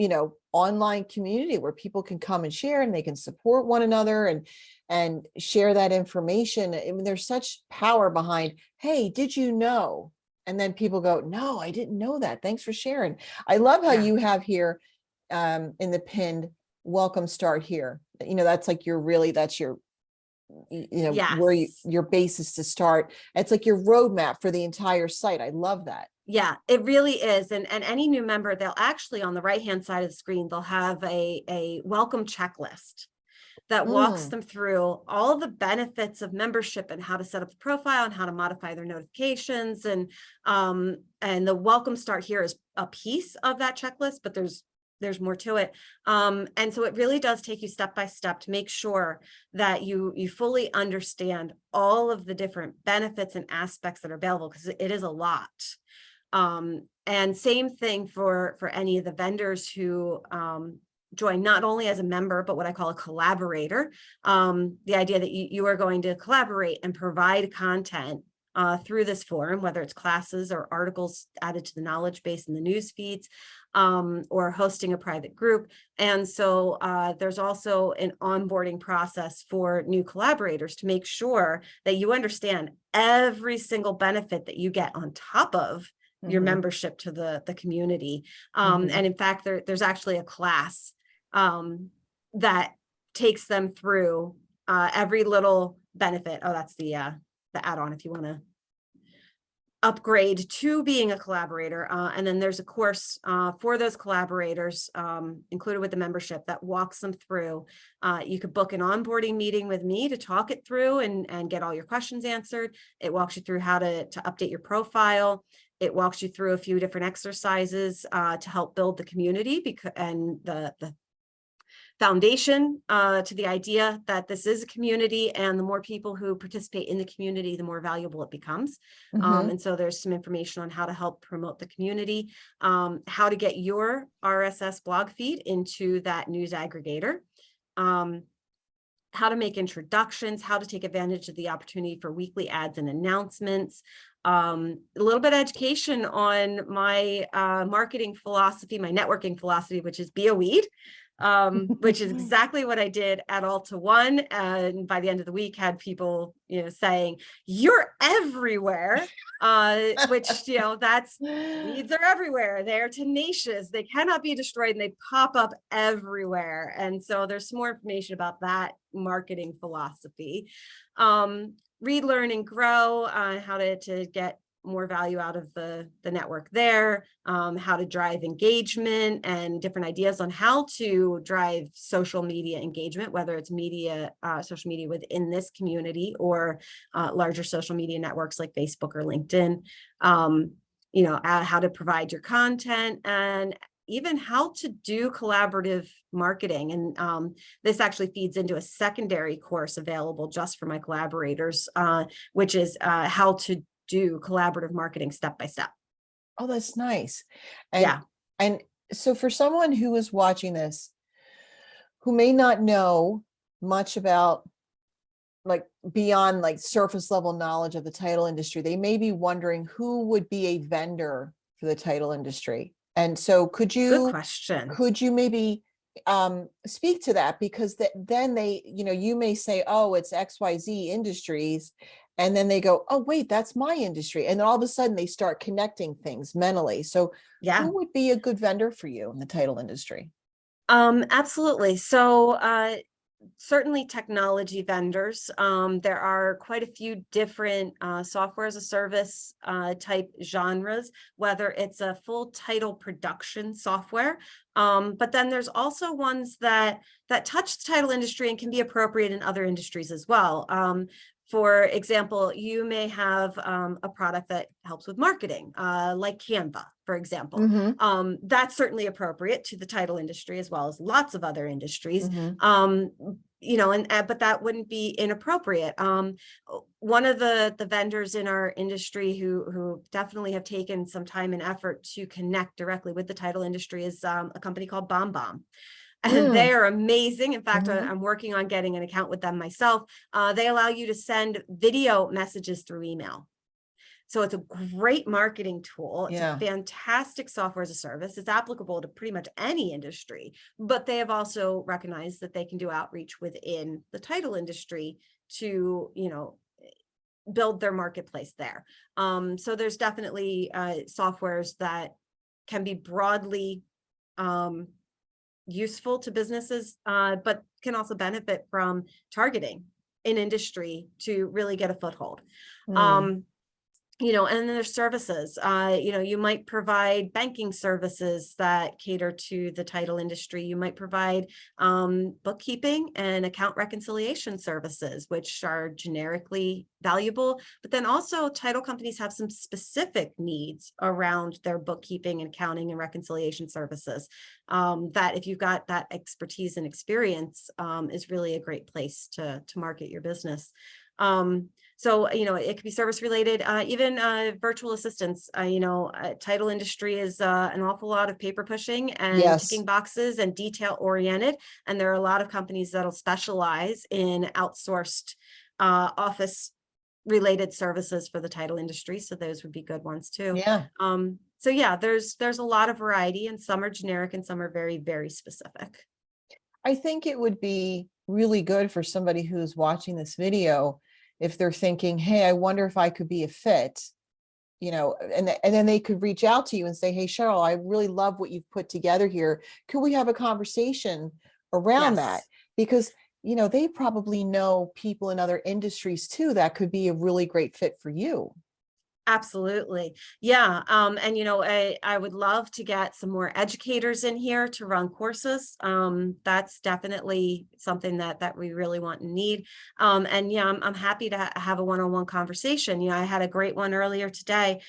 online community where people can come and share, and they can support one another and share that information. I mean, there's such power behind, hey, did you know? And then people go, no, I didn't know that. Thanks for sharing. I love how you have here in the pinned welcome, start here. That's like that's your where your basis to start. It's like your roadmap for the entire site. I love that. Yeah, it really is. And any new member, they'll actually, on the right-hand side of the screen, they'll have a welcome checklist that walks them through all the benefits of membership and how to set up the profile and how to modify their notifications. And the welcome start here is a piece of that checklist, but there's more to it. And so it really does take you step by step to make sure that you fully understand all of the different benefits and aspects that are available, because it is a lot. And same thing for any of the vendors who join, not only as a member, but what I call a collaborator. The idea that you are going to collaborate and provide content through this forum, whether it's classes or articles added to the knowledge base in the news feeds, or hosting a private group. And so there's also an onboarding process for new collaborators to make sure that you understand every single benefit that you get on top of your membership to the community. And in fact, there's actually a class that takes them through every little benefit. Oh, that's the add-on if you want to upgrade to being a collaborator. And then there's a course for those collaborators included with the membership that walks them through. You could book an onboarding meeting with me to talk it through and get all your questions answered. It walks you through how to update your profile. It walks you through a few different exercises to help build the community and the foundation to the idea that this is a community, and the more people who participate in the community, the more valuable it becomes. And so there's some information on how to help promote the community, how to get your RSS blog feed into that news aggregator, how to make introductions, how to take advantage of the opportunity for weekly ads and announcements, a little bit of education on my marketing philosophy, my networking philosophy, which is be a weed, which is exactly what I did at ALTA One. And by the end of the week, had people, saying, you're everywhere, which, that's, weeds are everywhere. They're tenacious. They cannot be destroyed, and they pop up everywhere. And so there's some more information about that marketing philosophy. Read, learn, and grow, how to get more value out of the network there, how to drive engagement, and different ideas on how to drive social media engagement, whether it's social media within this community or larger social media networks like Facebook or LinkedIn, how to provide your content, and even how to do collaborative marketing. And this actually feeds into a secondary course available just for my collaborators, which is how to do collaborative marketing step by step. Oh, that's nice. And so for someone who is watching this, who may not know much about, like, beyond like surface level knowledge of the title industry, they may be wondering who would be a vendor for the title industry. And so Good question. could you maybe speak to that, because then they, you may say, oh, it's XYZ Industries. And then they go, oh, wait, that's my industry. And then all of a sudden they start connecting things mentally. So Yeah. who would be a good vendor for you in the title industry? Absolutely. So, certainly technology vendors. There are quite a few different software as a service type genres, whether it's a full title production software. But then there's also ones that touch the title industry and can be appropriate in other industries as well. For example, you may have a product that helps with marketing, like Canva, for example. Mm-hmm. That's certainly appropriate to the title industry as well as lots of other industries. Mm-hmm. But that wouldn't be inappropriate. One of the vendors in our industry who definitely have taken some time and effort to connect directly with the title industry is a company called BombBomb. And they are amazing. In fact, Mm-hmm. I'm working on getting an account with them myself. They allow you to send video messages through email. So it's a great marketing tool. It's a Yeah. fantastic software as a service. It's applicable to pretty much any industry, but they have also recognized that they can do outreach within the title industry to, build their marketplace there. So there's definitely softwares that can be broadly useful to businesses, but can also benefit from targeting an industry to really get a foothold. Mm. And then there's services. You might provide banking services that cater to the title industry. You might provide bookkeeping and account reconciliation services, which are generically valuable. But then also title companies have some specific needs around their bookkeeping and accounting and reconciliation services that if you've got that expertise and experience is really a great place to market your business. So, it could be service related, even virtual assistants. Title industry is an awful lot of paper pushing and Yes. ticking boxes and detail oriented. And there are a lot of companies that'll specialize in outsourced office related services for the title industry. So those would be good ones too. Yeah. So yeah, there's a lot of variety, and some are generic and some are very, very specific. I think it would be really good for somebody who's watching this video if they're thinking, hey, I wonder if I could be a fit, and then they could reach out to you and say, hey, Cheryl, I really love what you've put together here. Could we have a conversation around that? Yes. Because, they probably know people in other industries too that could be a really great fit for you. Absolutely. Yeah. And I would love to get some more educators in here to run courses. That's definitely something that we really want and need. And yeah, I'm happy to have a one-on-one conversation. I had a great one earlier today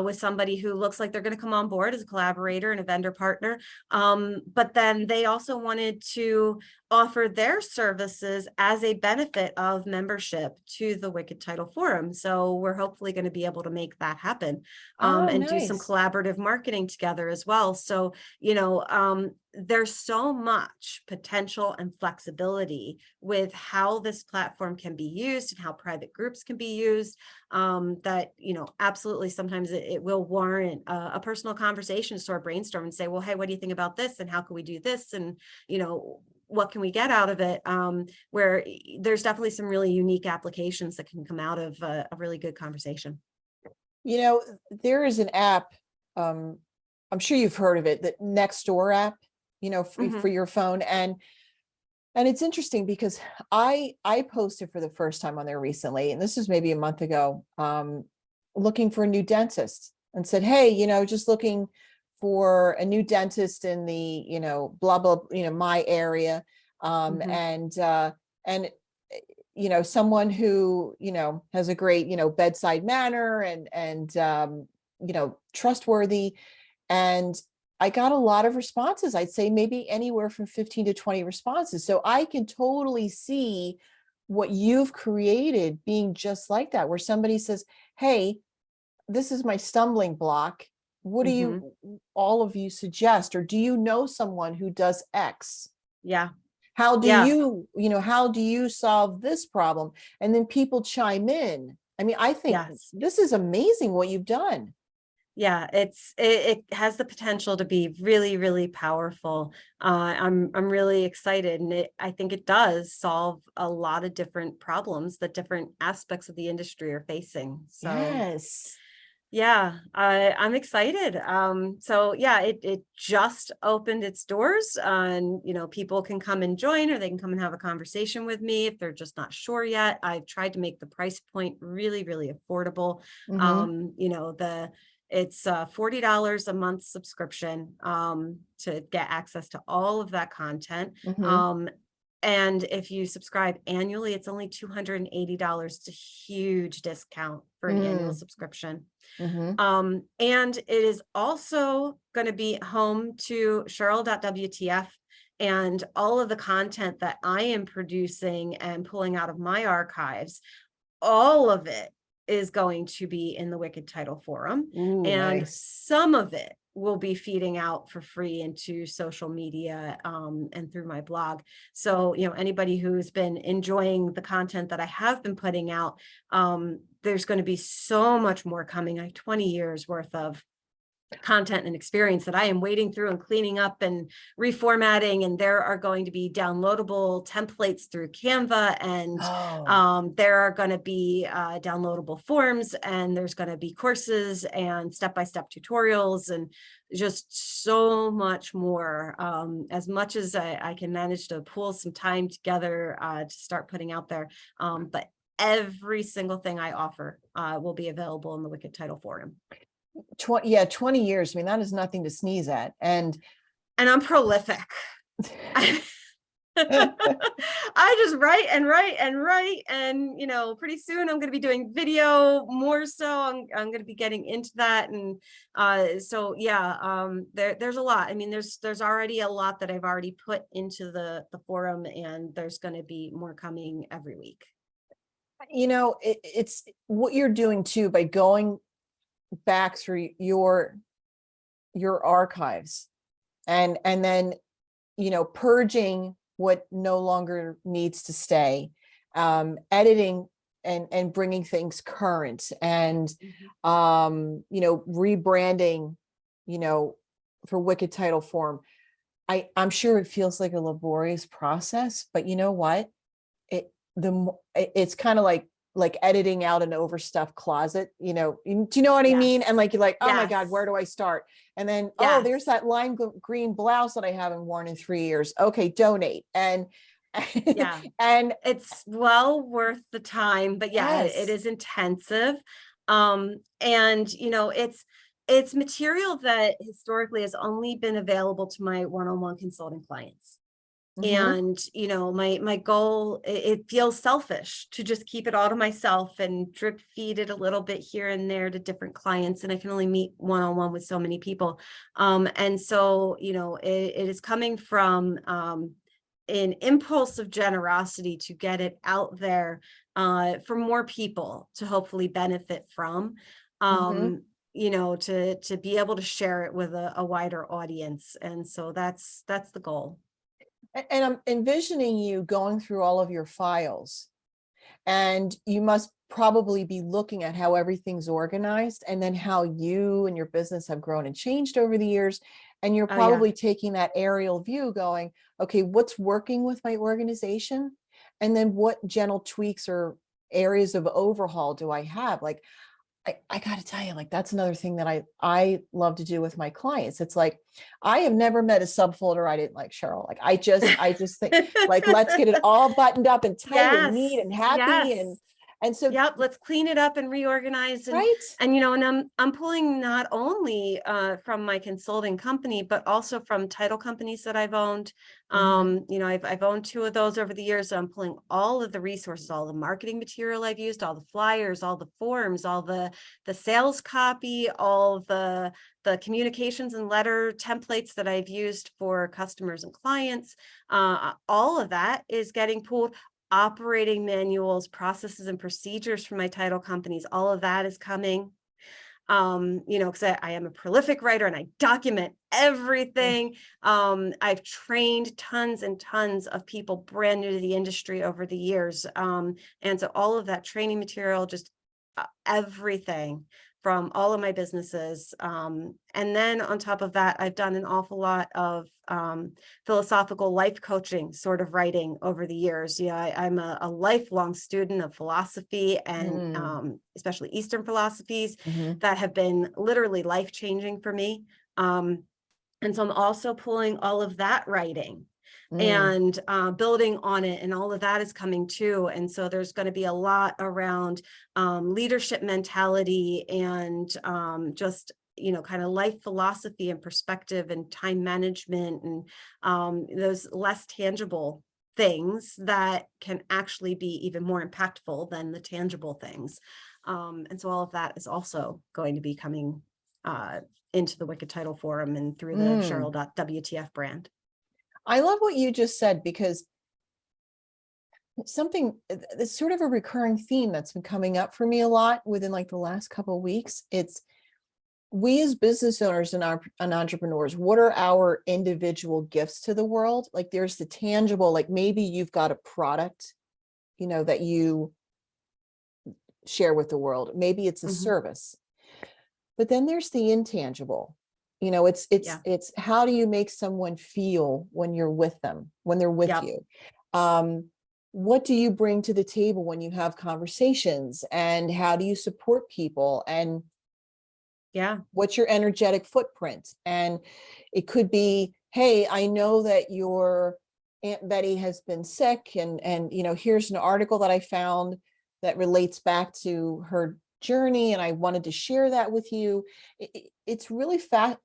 with somebody who looks like they're going to come on board as a collaborator and a vendor partner. But then they also wanted to offer their services as a benefit of membership to the Wicked Title Forum. So we're hopefully going to be able to make that happen Oh, and do some nice. collaborative marketing together as well. So, there's so much potential and flexibility with how this platform can be used and how private groups can be used that, absolutely sometimes it will warrant a personal conversation to sort of brainstorm and say, well, hey, what do you think about this? And how can we do this? And, what can we get out of it? Where there's definitely some really unique applications that can come out of a really good conversation. There is an app, I'm sure you've heard of it, the Nextdoor app, for your phone. And it's interesting because I posted for the first time on there recently, and this was maybe a month ago, looking for a new dentist, and said, hey, just looking for a new dentist in the, blah, blah, my area. And someone who, has a great, bedside manner and trustworthy. And I got a lot of responses. I'd say maybe anywhere from 15 to 20 responses. So I can totally see what you've created being just like that, where somebody says, hey, this is my stumbling block. What do you, all of you suggest? Or do you know someone who does X? Yeah. How do Yeah. how do you solve this problem? And then people chime in. I mean, I think Yes. this is amazing what you've done. Yeah, it has the potential to be really, really powerful. I'm really excited, and I think it does solve a lot of different problems that different aspects of the industry are facing. So Yes. yeah, I'm excited. So yeah, it just opened its doors, and people can come and join, or they can come and have a conversation with me if they're just not sure yet. I've tried to make the price point really, really affordable. Mm-hmm. It's $40 a month subscription to get access to all of that content. Mm-hmm. And if you subscribe annually, it's only $280. It's a huge discount for an annual subscription. Mm-hmm. And it is also going to be home to Cheryl.wTf and all of the content that I am producing and pulling out of my archives. All of it is going to be in the Wicked Title Forum, Ooh, and nice. some of it will be feeding out for free into social media and through my blog. So, anybody who's been enjoying the content that I have been putting out, there's going to be so much more coming. I have 20 years worth of content and experience that I am wading through and cleaning up and reformatting. And there are going to be downloadable templates through Canva, and Oh. there are going to be downloadable forms, and there's going to be courses and step-by-step tutorials, and just so much more. As much as I can manage to pull some time together to start putting out there. But every single thing I offer will be available in the Wicked Title Forum. 20 years. I mean, that is nothing to sneeze at. And I'm prolific. I just write and write and write, and pretty soon I'm going to be doing video more. So I'm going to be getting into that, and so yeah, there's a lot. I mean, there's already a lot that I've already put into the forum, and there's going to be more coming every week. it's what you're doing too by going back through your archives and then purging what no longer needs to stay, editing and bringing things current, and rebranding for Wicked Title Form. I'm sure it feels like a laborious process, but you know what, it's kind of like editing out an overstuffed closet, do you know what I mean? And like, you're like, oh my God, where do I start? And then, oh, there's that lime green blouse that I haven't worn in 3 years. Okay, donate. And Yeah, and it's well worth the time, but yeah, it is intensive. And it's material that historically has only been available to my one-on-one consulting clients. And my goal, it feels selfish to just keep it all to myself and drip feed it a little bit here and there to different clients, and I can only meet one-on-one with so many people. And so it is coming from an impulse of generosity to get it out there for more people to hopefully benefit from, to be able to share it with a wider audience. And so that's the goal. And I'm envisioning you going through all of your files, and you must probably be looking at how everything's organized, and then how you and your business have grown and changed over the years. And you're probably taking that aerial view going, okay, what's working with my organization? And then what gentle tweaks or areas of overhaul do I have? Like, I got to tell you, like, that's another thing that I love to do with my clients. It's like, I have never met a subfolder I didn't like, Cheryl. Like, I just think, like, let's get it all buttoned up and tight and neat and happy. And so, yep, let's clean it up and reorganize. And right. And I'm pulling not only from my consulting company, but also from title companies that I've owned. I've owned 2 of those over the years. So I'm pulling all of the resources, all the marketing material I've used, all the flyers, all the forms, all the sales copy, all the communications and letter templates that I've used for customers and clients. All of that is getting pulled. Operating manuals, processes, and procedures for my title companies. All of that is coming. Because I am a prolific writer and I document everything. I've trained tons and tons of people brand new to the industry over the years. And so all of that training material, just everything from all of my businesses. And then on top of that, I've done an awful lot of philosophical life coaching sort of writing over the years. Yeah, I'm a lifelong student of philosophy and especially Eastern philosophies that have been literally life-changing for me. And so I'm also pulling all of that writing and building on it, and all of that is coming too. And so there's going to be a lot around leadership mentality and just, you know, kind of life philosophy and perspective and time management and those less tangible things that can actually be even more impactful than the tangible things. And so all of that is also going to be coming into the Wicked Title Forum and through the Cheryl.wTf brand. I love what you just said, because it's sort of a recurring theme that's been coming up for me a lot within like the last couple of weeks. It's we as business owners and entrepreneurs, what are our individual gifts to the world? Like there's the tangible, like maybe you've got a product, you know, that you share with the world. Maybe it's a service. But then there's the intangible. You know, it's how do you make someone feel when you're with them, when they're with you? What do you bring to the table when you have conversations, and how do you support people? And what's your energetic footprint? And it could be, hey, I know that your Aunt Betty has been sick, and you know, here's an article that I found that relates back to her journey, and I wanted to share that with you. It's really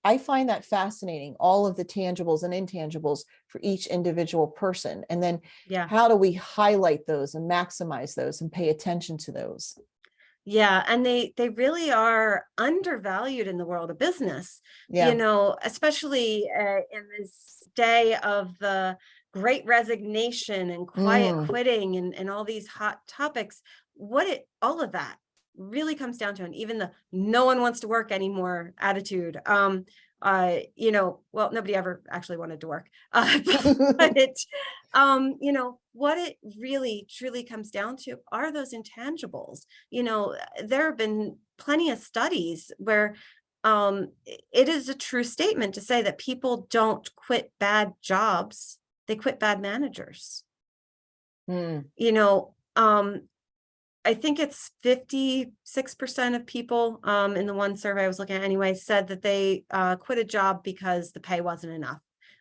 I find that fascinating, all of the tangibles and intangibles for each individual person. And then how do we highlight those and maximize those and pay attention to those? Yeah, and they really are undervalued in the world of business, you know, especially in this day of the great resignation and quiet quitting and all these hot topics. All of that really comes down to, and even the no one wants to work anymore attitude. You know, well, nobody ever actually wanted to work, but you know, what it really truly comes down to are those intangibles. You know, there have been plenty of studies where it is a true statement to say that people don't quit bad jobs, they quit bad managers. You know, I think it's 56% of people in the one survey I was looking at anyway said that they quit a job because the pay wasn't enough.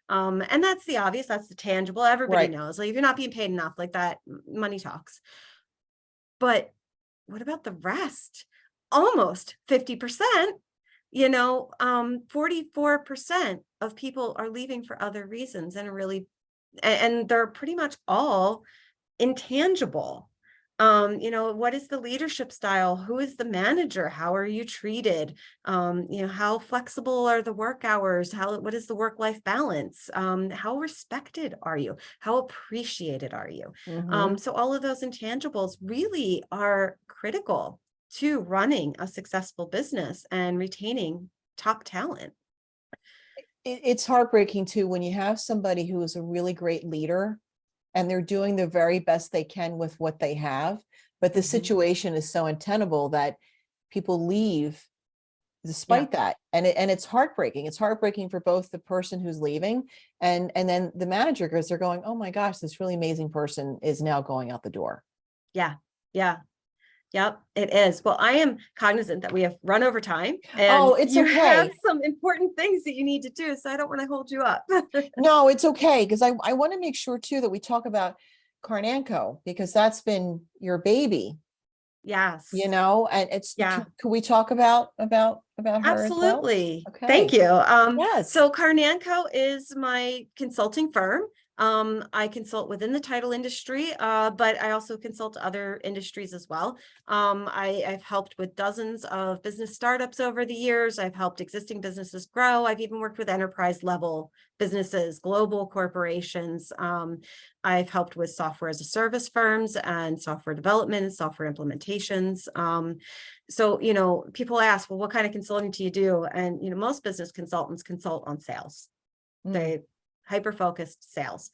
And that's the obvious, that's the tangible. Everybody knows, like if you're not being paid enough, like that, money talks. But what about the rest? Almost 50%, you know, 44% of people are leaving for other reasons, and they're pretty much all intangible. You know, what is the leadership style? Who is the manager? How are you treated? You know, how flexible are the work hours? What is the work-life balance? How respected are you? How appreciated are you? So all of those intangibles really are critical to running a successful business and retaining top talent. It's heartbreaking too, when you have somebody who is a really great leader and they're doing the very best they can with what they have, but the situation is so untenable that people leave despite that. And it's heartbreaking. It's heartbreaking for both the person who's leaving and then the manager, because they're going, oh my gosh, this really amazing person is now going out the door. Yep, it is. Well, I am cognizant that we have run over time, and it's you okay. have some important things that you need to do, so I don't want to hold you up. No, it's okay, because I want to make sure too that we talk about Karnanko, because that's been your baby. Yes. You know, and could we talk about her Absolutely. as well? Okay. Thank you. Yes. So Karnanko is my consulting firm. I consult within the title industry, but I also consult other industries as well. I've helped with dozens of business startups over the years. I've helped existing businesses grow. I've even worked with enterprise level businesses, global corporations. I've helped with software as a service firms and software development and software implementations. So, you know, people ask, well, what kind of consulting do you do? And, you know, most business consultants consult on sales. They hyper-focused sales.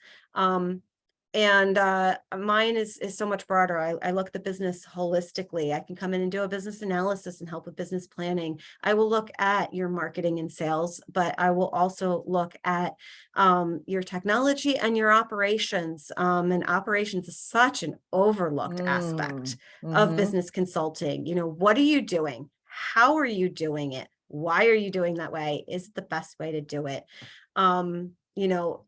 And mine is so much broader. I look at the business holistically. I can come in and do a business analysis and help with business planning. I will look at your marketing and sales, but I will also look at your technology and your operations. And operations is such an overlooked aspect of business consulting. You know, what are you doing? How are you doing it? Why are you doing that way? Is it the best way to do it? You know,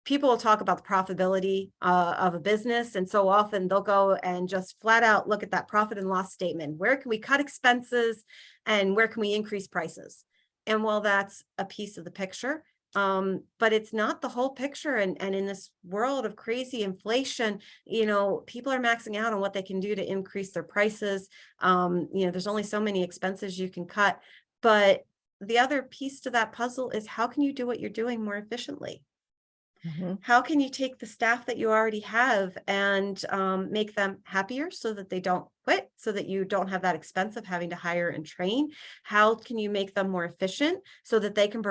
people will talk about the profitability of a business, and so often they'll go and just flat out look at that profit and loss statement. Where can we cut expenses and where can we increase prices? And while that's a piece of the picture, but it's not the whole picture. And in this world of crazy inflation, you know, people are maxing out on what they can do to increase their prices. You know, there's only so many expenses you can cut. But the other piece to that puzzle is, how can you do what you're doing more efficiently? How can you take the staff that you already have and make them happier so that they don't quit, so that you don't have that expense of having to hire and train? How can you make them more efficient so that they can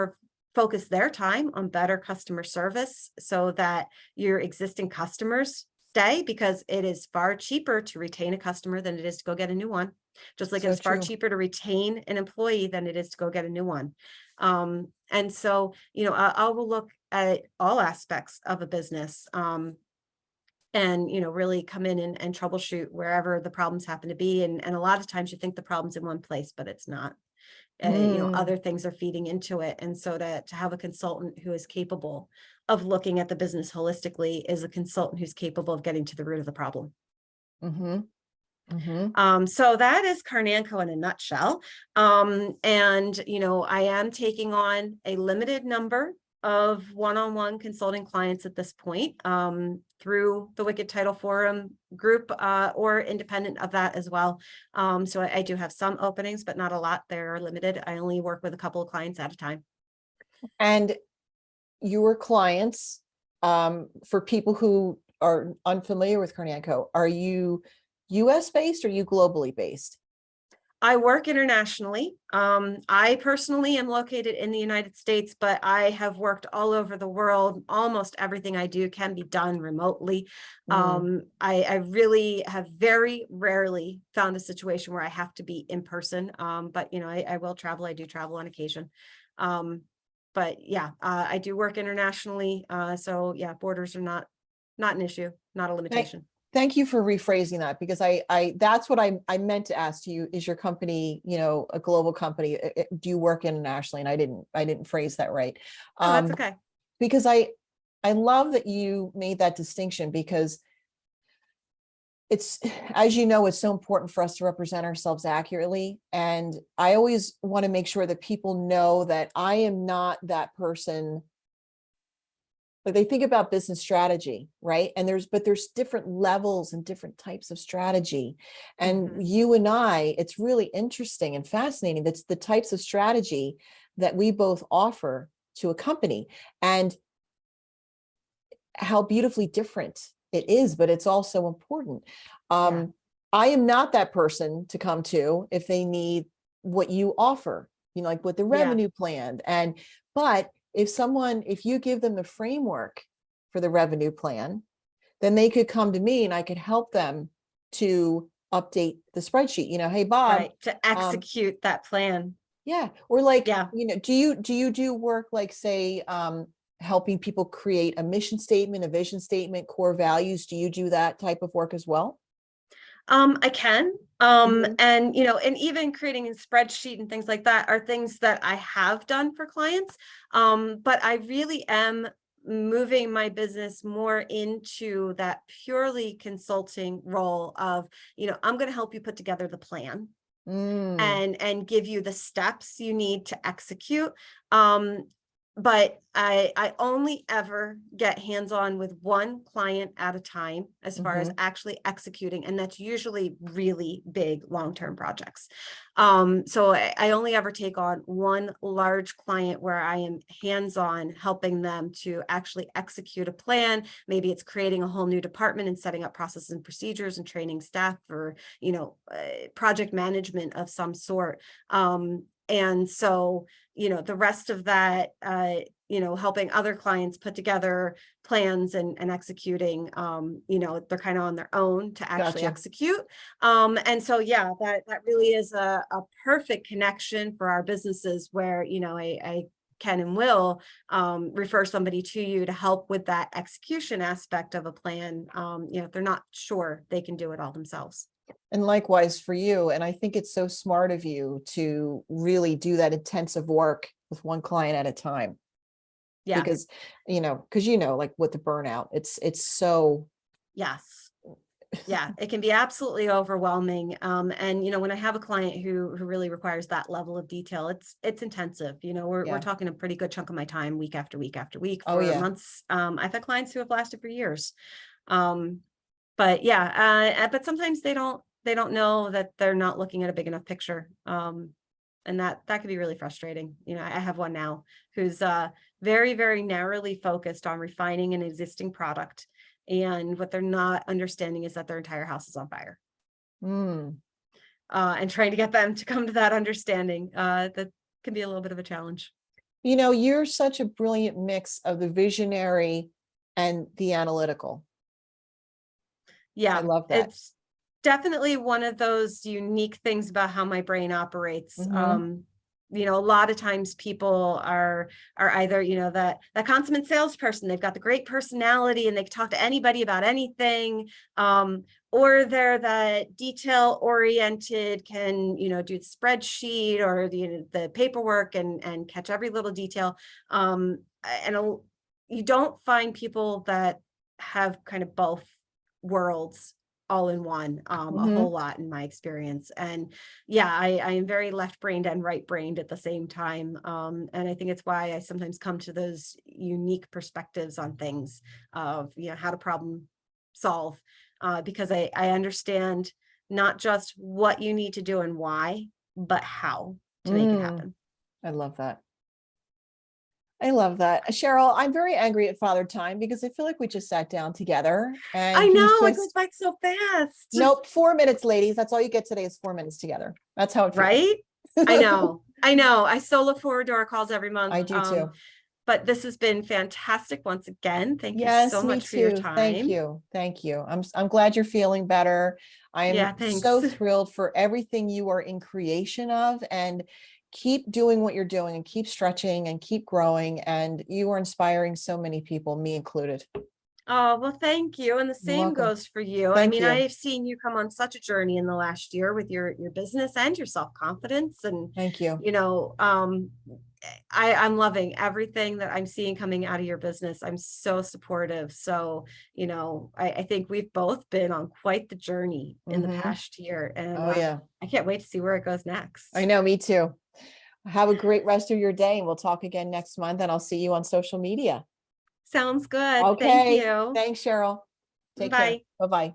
focus their time on better customer service, so that your existing customers stay? Because it is far cheaper to retain a customer than it is to go get a new one. Just like So it's far true. cheaper to retain an employee than it is to go get a new one. And so, you know, I will look at all aspects of a business, and, you know, really come in and troubleshoot wherever the problems happen to be. And a lot of times you think the problem's in one place, but it's not. You know, other things are feeding into it. And so to have a consultant who is capable of looking at the business holistically is a consultant who's capable of getting to the root of the problem. So that is Carnanco in a nutshell. And, you know, I am taking on a limited number of one-on-one consulting clients at this point, through the Wicked Title Forum group, or independent of that as well. So I do have some openings, but not a lot. They're limited. I only work with a couple of clients at a time. And your clients, for people who are unfamiliar with Carnanco, are you US based or are you globally based? I work internationally. I personally am located in the United States, but I have worked all over the world. Almost everything I do can be done remotely. I really have very rarely found a situation where I have to be in person. But, you know, I will travel. I do travel on occasion. But yeah, I do work internationally. So yeah, borders are not an issue, not a limitation. Thank you for rephrasing that, because I that's what I meant to ask you. Is your company, you know, a global company? Do you work internationally? And I didn't phrase that right. Oh, that's okay. Because I love that you made that distinction, because it's, as you know, it's so important for us to represent ourselves accurately. And I always want to make sure that people know that I am not that person. Like, they think about business strategy, right? And there's different levels and different types of strategy. And you and I, it's really interesting and fascinating. That's the types of strategy that we both offer to a company, and how beautifully different it is, but it's also important. I am not that person to come to if they need what you offer, you know, like with the revenue plan. But if you give them the framework for the revenue plan, then they could come to me and I could help them to update the spreadsheet. You know, hey, Bob, to execute that plan. Yeah. Or like, you know, do you do work like, say, helping people create a mission statement, a vision statement, core values? Do you do that type of work as well? I can. And, you know, and even creating a spreadsheet and things like that are things that I have done for clients. But I really am moving my business more into that purely consulting role of, you know, I'm going to help you put together the plan and give you the steps you need to execute. But I only ever get hands-on with one client at a time as far as actually executing, and that's usually really big long-term projects. So I only ever take on one large client where I am hands-on helping them to actually execute a plan. Maybe it's creating a whole new department and setting up processes and procedures and training staff, or, you know, project management of some sort. And so, you know, the rest of that, helping other clients put together plans and executing, they're kind of on their own to actually Gotcha. execute. And so, yeah, that really is a perfect connection for our businesses where, I can and will refer somebody to you to help with that execution aspect of a plan. If they're not sure they can do it all themselves. And likewise for you. And I think it's so smart of you to really do that intensive work with one client at a time. Yeah. Because, like with the burnout, it's so. Yes. Yeah, it can be absolutely overwhelming. And when I have a client who really requires that level of detail, it's intensive. We're Yeah. talking a pretty good chunk of my time, week after week after week, Oh, for yeah. months. I've had clients who have lasted for years. But yeah, but sometimes they don't know that they're not looking at a big enough picture. And that can be really frustrating. I have one now who's very, very narrowly focused on refining an existing product. And what they're not understanding is that their entire house is on fire. Mm. And trying to get them to come to that understanding, that can be a little bit of a challenge. You're such a brilliant mix of the visionary and the analytical. Yeah, I love that. it's definitely one of those unique things about how my brain operates. Mhm. A lot of times people are either, that consummate salesperson, they've got the great personality and they can talk to anybody about anything. Or they're that detail oriented, can, do the spreadsheet or the paperwork and catch every little detail. And you don't find people that have kind of both worlds all in one, a whole lot in my experience. And yeah, I am very left-brained and right-brained at the same time. And I think it's why I sometimes come to those unique perspectives on things of, how to problem solve, because I understand not just what you need to do and why, but how to make it happen. I love that. I love that. Cheryl, I'm very angry at Father Time because I feel like we just sat down together and I he's know, it goes just, by so fast. nope, 4 minutes, ladies. That's all you get today is 4 minutes together. That's how it feels. Right? I know. I so look forward to our calls every month. I do too. But this has been fantastic once again. Thank you Yes, so me much for your too. time. Thank you. Thank you. I'm glad you're feeling better. I Yeah, am thanks. so thrilled for everything you are in creation of, and keep doing what you're doing and keep stretching and keep growing. And you are inspiring so many people, me included. Oh, well, thank you. And the You're same welcome. goes for you. I Thank mean, you. I've seen you come on such a journey in the last year with your business and your self-confidence. And, Thank you. I'm loving everything that I'm seeing coming out of your business. I'm so supportive. So, I think we've both been on quite the journey in the past year. And Oh, yeah. I can't wait to see where it goes next. I know, me too. Have a great rest of your day, and we'll talk again next month, and I'll see you on social media. Sounds good. Thank Okay. you. Thanks, Cheryl. Take care. Bye. Bye-bye.